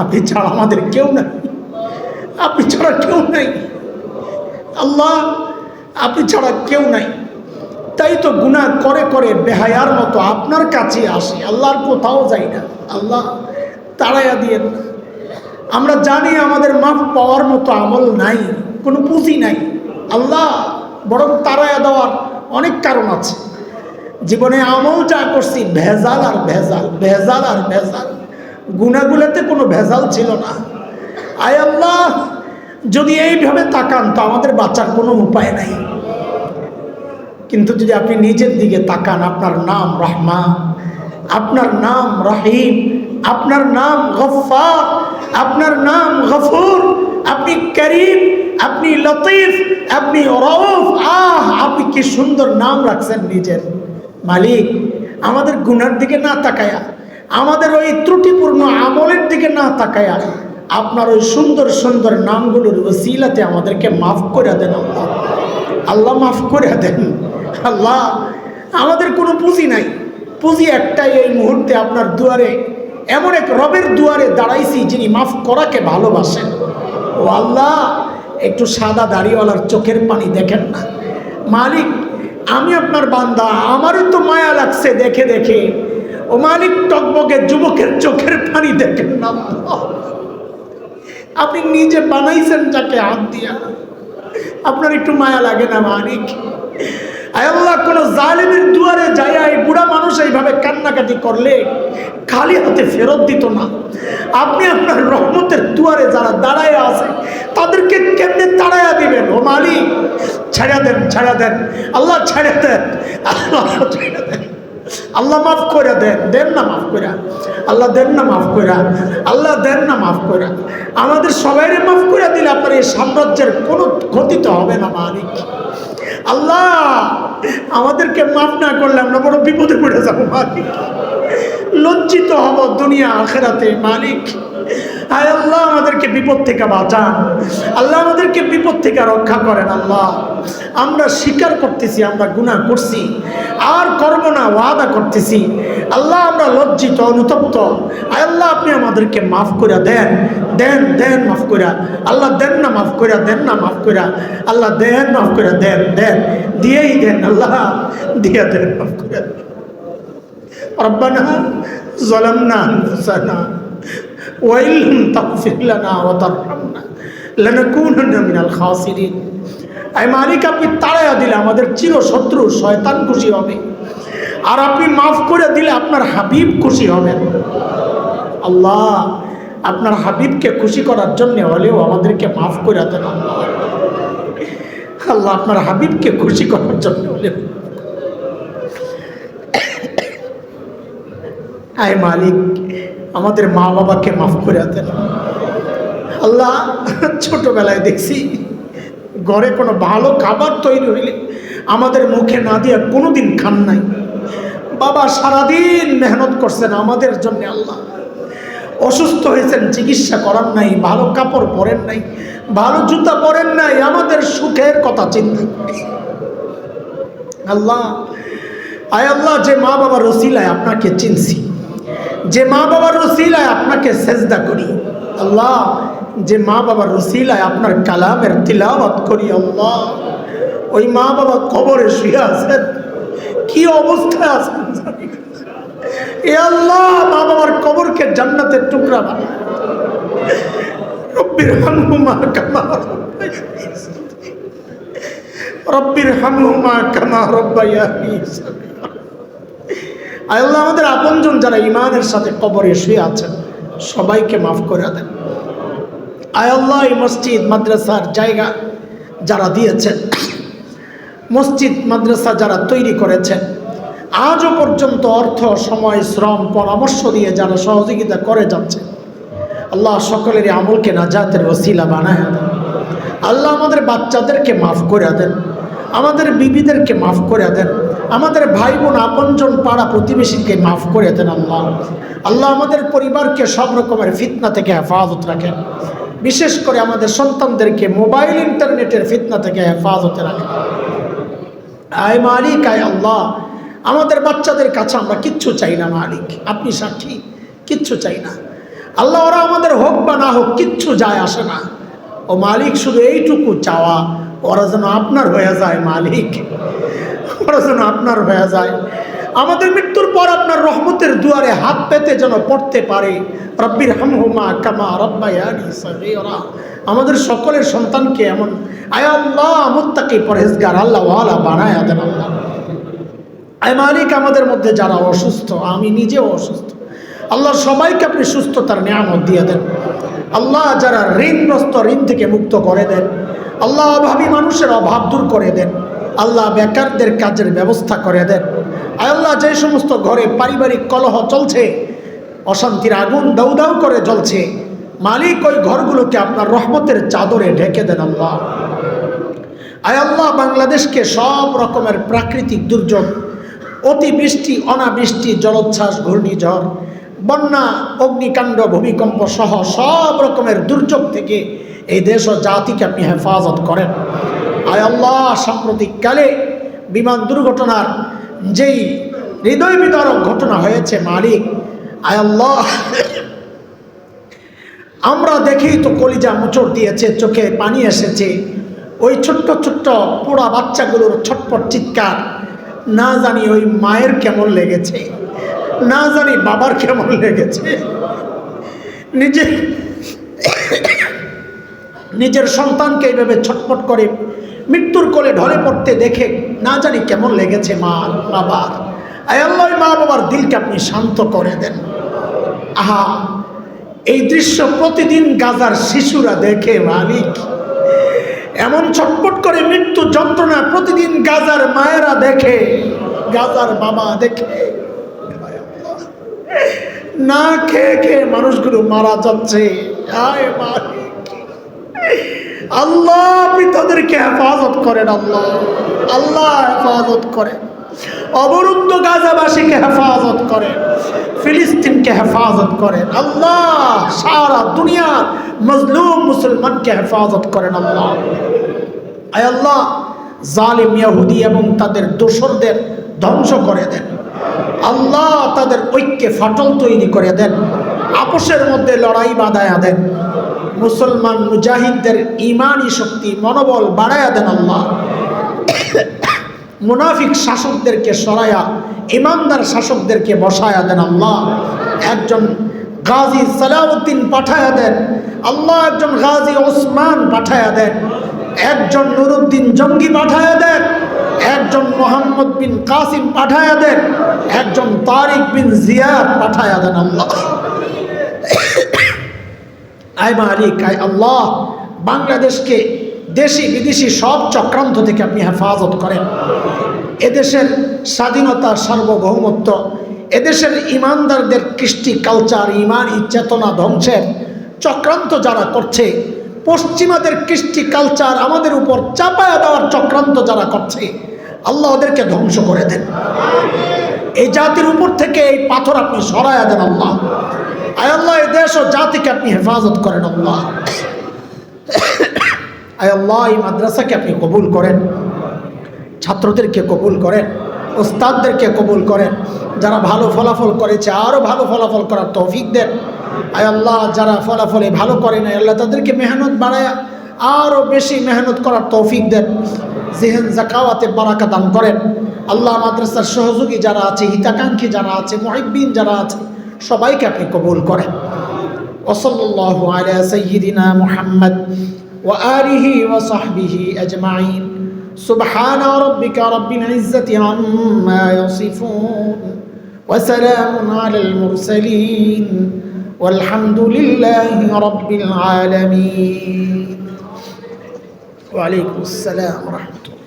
আপনি ছাড়া আমাদের কেউ নাই, আপনি ছাড়া কেউ নাই আল্লাহ, আপনি ছাড়া কেউ নাই। তাই তো গুনাহ করে করে বেহায়ার মতো আপনার কাছে আসি, আল্লাহর কোথাও যাই না। আল্লাহ তাড়াইয়া দিয়েন না। আমরা জানি আমাদের মাফ পাওয়ার মতো আমল নাই, কোনো পুঁজি নাই আল্লাহ, বরং তাড়াইয়া দেওয়ার অনেক কারণ আছে। জীবনে আমল যা করছি ভেজাল আর ভেজাল, ভেজাল আর ভেজাল, গুনাহগুলোতে কোনো ভেজাল ছিল না। আয় আল্লাহ যদি এইভাবে তাকান তো আমাদের বাঁচার কোনো উপায় নাই। কিন্তু যদি আপনি নিজের দিকে তাকান, আপনার নাম রহমান, আপনার নাম রহিম, আপনার নাম গফফার, আপনার নাম গফুর, আপনি করিম, আপনি লতিফ, আপনি রউফ। আপনি কি সুন্দর নাম রাখছেন নিজের। মালিক আমাদের গুনার দিকে না তাকায়া, আমাদের ওই ত্রুটিপূর্ণ আমলের দিকে না তাকায়া, আপনার ওই সুন্দর সুন্দর নামগুলোর ওসিলাতে আমাদেরকে মাফ করে দেন আল্লাহ। আল্লাহ মাফ করে দেন আল্লাহ। আমাদের কোনো পুঁজি নাই, পুঁজি একটাই, এই মুহূর্তে আপনার দুয়ারে এমন এক রবের দুয়ারে দাঁড়াইছি যিনি মাফ করাকে ভালোবাসেন। ও আল্লাহ একটু সাদা দাড়িওয়ালার চোখের পানি দেখেন না মালিক। আমি আপনার বান্দা, আমারও তো মায়া লাগছে দেখে দেখে। ও মালিক টকবকে যুবকের চোখের পানি দেখেন না। আপনি নিজে বানাইছেন যাকে হাত দিয়া, আপনার একটু মায়া লাগে না মালিক? আয় আল্লাহ কোন জালিমের দুয়ারে যাইয়া এই বুড়া মানুষ এইভাবে কান্নাকাটি করলে খালি হাতে ফেরত দিত না। আপনি আপনার রহমতের দুয়ারে যারা দাঁড়ায় আছে তাদেরকে কেমনে তাড়াইয়া দিবেন? ও মালিক ছাড়া দেন, ছাড়া দেন আল্লাহ, ছাড়া দেন আল্লাহ, ছাড়া দেন আল্লাহ, মাফ করে দেন। দেন না মাফ করে আল্লাহ, দেন না মাফ করে আল্লাহ, দেন না মাফ করে। আমাদের সবাইরে মাফ করে দিলে আপনার এই সাম্রাজ্যের কোনো ক্ষতি তো হবে না মালিক। আল্লাহ আমাদেরকে মাফ না করলে আমরা বড় বিপদে পড়ে যাবো মালিক, লজ্জিত হব দুনিয়া আখেরাতে মালিক। আয় আল্লাহ আমাদেরকে বিপদ থেকে বাঁচান, আল্লাহ আমাদেরকে বিপদ থেকে রক্ষা করেন। আল্লাহ আমরা স্বীকার করতেছি আমরা গুনাহ করছি, আর করব না ওয়াদা করতেছি। আল্লাহ আমরা লজ্জিত অনুতপ্ত। আয় আল্লাহ আপনি আমাদেরকে মাফ করে দেন, দেন দেন মাফ করে আল্লাহ, দেন না মাফ করে, দেন না মাফ করে আল্লাহ, দেন মাফ করে, দেন দেন দিয়েই দেন আল্লাহ, দিয়ে দেন মাফ করে। রব্বানা যালামনা আনফুসানা ওয়া ইল্লাম তাগফির লানা ওয়া তারহামনা লানাকুনান্না মিনাল খাসিরিন। আয় মালিক আপনি তাড়াইয়া দিলে আমাদের চির শত্রু শয়তান খুশি হবে, আর আপনি মাফ করে দিলে আপনার হাবিব খুশি হবেন। আল্লাহ আপনার হাবিবকে খুশি করার জন্য হলেও আমাদেরকে মাফ করে দেন আল্লাহ। আল্লাহ আপনার হাবিবকে খুশি করার জন্য হলে আয় মালিক আমাদের মা বাবাকে মাফ করে দেন আল্লাহ। ছোটবেলায় দেখছি ঘরে কোনো ভালো খাবার তৈরি হইলে আমাদের মুখে না দিয়ে কোনোদিন খান নাই। বাবা সারাদিন মেহনত করছেন আমাদের জন্য আল্লাহ। অসুস্থ হয়েছেন, চিকিৎসা করার নাই, ভালো কাপড় পরেন নাই, ভালো জুতা পরেন নাই, আমাদের সুখের কথা চিন্তা করি আল্লাহ। আয় আল্লাহ যে মা বাবার রসিলায় আপনাকে চিনছি, যে মা বাবার রসিলায় আপনাকে সেজদা করি আল্লাহ, যে মা বাবার রসিলায় আপনার কালামের তিলাওয়াত করি আল্লাহ, ওই মা বাবা কবরে শুয়ে আছেন, কি অবস্থায় আছেন এ আল্লাহ। মা বাবার কবরকে জান্নাতের টুকরা বানায়। রব্বির হামহুমা কামা রব্বির হামহুমা কামা রব্বায়ানি সগীরা। আয় আল্লাহ আমাদের আপনজন যারা ঈমানের সাথে কবরে শুয়ে আছেন সবাইকে মাফ করে দেন। আয় আল্লাহ এই মসজিদ মাদ্রাসার জায়গা যারা দিয়েছেন, মসজিদ মাদ্রাসা যারা তৈরি করেছেন, আজও পর্যন্ত অর্থ সময় শ্রম পরামর্শ দিয়ে যারা সহযোগিতা করে যাচ্ছে আল্লাহ সকলেরই আমলকে নাজাতের ওসিলা বানায় দেন আল্লাহ। আমাদের বাচ্চাদেরকে মাফ করে দেন, আমাদের বিবিদেরকে মাফ করে দেন, আমাদের ভাই বোন আপনজন পাড়া প্রতিবেশীকে মাফ করে দেন আল্লাহ। আল্লাহ আমাদের পরিবারকে সব রকমের ফিতনা থেকে হেফাজত রাখেন, বিশেষ করে আমাদের সন্তানদেরকে মোবাইল ইন্টারনেটের ফিতনা থেকে হেফাজতে রাখেন। আয় মালিক আয় আল্লাহ আমাদের বাচ্চাদের কাছে আমরা কিচ্ছু চাই না মালিক, আপনি সাক্ষী, কিচ্ছু চাই না আল্লাহ। ওরা আমাদের হোক বা না হোক কিচ্ছু যায় আসে না ও মালিক, শুধু এইটুকু চাওয়া ওরা যেন আপনার হয়ে যায় মালিক, ওরা যেন আপনার হয়ে যায়। আমাদের মৃত্যুর পর আপনার রহমতের দুয়ারে হাত পেতে যেন পড়তে পারে। রব্বির হামহুমা কামা রব্বায়ানি সগীরা। আমাদের সকলের সন্তানকে এমন আয় আল্লাহ মুত্তাকি পরহেজগার আল্লাহ ওয়ালা বানায় দেন আল্লাহ। আয় মালিক আমাদের মধ্যে যারা অসুস্থ, আমি নিজেও অসুস্থ আল্লাহ, সবাইকে আপনি সুস্থতার নিয়ামত দিয়ে দেন আল্লাহ। যারা ঋণগ্রস্ত ঋণ থেকে মুক্ত করে দেন আল্লাহ। অভাবী মানুষের অভাব দূর করে দেন আল্লাহ। বেকারদের কাজের ব্যবস্থা করে দেন আয় আল্লাহ। যে সমস্ত ঘরে পারিবারিক কলহ চলছে, অশান্তির আগুন দাউ দাউ করে জ্বলছে মালিক, ওই ঘরগুলোকে আপনার রহমতের চাদরে ঢেকে দেন আল্লাহ। আয় আল্লাহ বাংলাদেশকে সব রকমের প্রাকৃতিক দুর্যোগ, অতিবৃষ্টি অনাবৃষ্টি, জলোচ্ছ্বাস, ঘূর্ণিঝড়, বন্যা, অগ্নিকাণ্ড, ভূমিকম্প সহ সব রকমের দুর্যোগ থেকে এই দেশ ও জাতিকে আপনি হেফাজত করেন আয় আল্লাহ। সাম্প্রতিককালে বিমান দুর্ঘটনার যেই হৃদয় বিদারক ঘটনা হয়েছে মালিক, আয় আল্লাহ আমরা দেখেই তো কলিজা মোচড় দিয়েছে, চোখে পানি এসেছে। ওই ছোট্ট ছোট্ট পোড়া বাচ্চাগুলোর ছটপট চিৎকার, না জানি ওই মায়ের কেমন লেগেছে, না জানি বাবার কেমন লেগেছে। নিজের সন্তানকে এইভাবে ছটপট করে মৃত্যুর কোলে ঢলে পড়তে দেখে না জানি কেমন লেগেছে মা বাবার। আয় আল্লাহ মা বাবার দিলকে আপনি শান্ত করে দেন। আহা এই দৃশ্য প্রতিদিন গাজার শিশুরা দেখে মালিক, এমন ছটপট করে মৃত্যু যন্ত্রণা প্রতিদিন গাজার মায়েরা দেখে, গাজার বাবা দেখে। না খেয়ে খেয়ে মানুষগুলো মারা যাচ্ছে। আয় মালিক আল্লাহ আপনি তাদেরকে হেফাজত করেন আল্লাহ, আল্লাহ হেফাজত করেন। অবরুদ্ধ গাজাবাসীকে হেফাজত করেন, ফিলিস্তিনকে হেফাজত করেন আল্লাহ। সারা দুনিয়ার মজলুম মুসলমানকে হেফাজত করেন আল্লাহ। আয় আল্লাহ জালিম ইহুদি এবং তাদের দোসরদের ধ্বংস করে দেন আল্লাহ। তাদের ঐক্যে ফাটল তৈরি করে দেন, আপোষের মধ্যে লড়াই বাঁধায়া দেন। মুসলমান মুজাহিদদের ইমানি শক্তি মনোবল বাড়ায়া দেন আল্লাহ। মুনাফিক শাসকদেরকে সরায়া ইমানদার শাসকদেরকে বসায়া দেন আল্লাহ। একজন গাজী সালাউদ্দিন পাঠায়া দেন আল্লাহ, একজন গাজী ওসমান পাঠায়া দেন, একজন নুরুদ্দিন জঙ্গি পাঠায়া দেন, একজন মোহাম্মদ বিন কাসিম পাঠায়া দেন, একজন তারিক বিন জিয়াদ পাঠায়া দেন আল্লাহ। আয় মালিক আয় আল্লাহ বাংলাদেশকে দেশি বিদেশি সব চক্রান্ত থেকে আপনি হেফাজত করেন। এদেশের স্বাধীনতা, সার্বভৌমত্ব, এদেশের ইমানদারদের কৃষ্টি কালচার, ইমানি চেতনা ধ্বংসের চক্রান্ত যারা করছে, পশ্চিমাদের কৃষ্টি কালচার আমাদের উপর চাপায়া দেওয়ার চক্রান্ত যারা করছে, আল্লাহ ওদেরকে ধ্বংস করে দেন। এই জাতির উপর থেকে এই পাথর আপনি সরাইয়া দেন আল্লাহ। আয় আল্লাহ, এই দেশ ও জাতিকে আপনি হেফাজত করেন আল্লাহ। আয় আল্লাহ, এই মাদ্রাসাকে আপনি কবুল করেন, ছাত্রদেরকে কবুল করেন, ওস্তাদদেরকে কবুল করেন। যারা ভালো ফলাফল করেছে আরও ভালো ফলাফল করার তৌফিক দেন। আয় আল্লাহ, যারা ফলাফলে ভালো করে না আল্লাহ তাদেরকে মেহনত বাড়ায় আরও বেশি মেহনত করার তৌফিক দেন। জেহেন জাকাওয়াতে বারাকা দান করেন আল্লাহ। মাদ্রাসার সহযোগী যারা আছে, হিতাকাঙ্ক্ষী যারা আছে, মুহিব্বিন যারা আছে, সবাইকে আপনি কবুল করেন। ওয়াসাল্লাল্লাহু আলা সাইয়্যিদিনা মুহাম্মদ ওয়া আলিহি ওয়া সাহবিহি আজমাইন। সুবহান রাব্বিকা রাব্বিল ইজ্জাতি আম্মা ইয়াসিফুন ওয়া সালামুন আলাল মুরসালিন walhamdulillahi rabbil alamin. Wa alaikumus salam wa rahmatullah.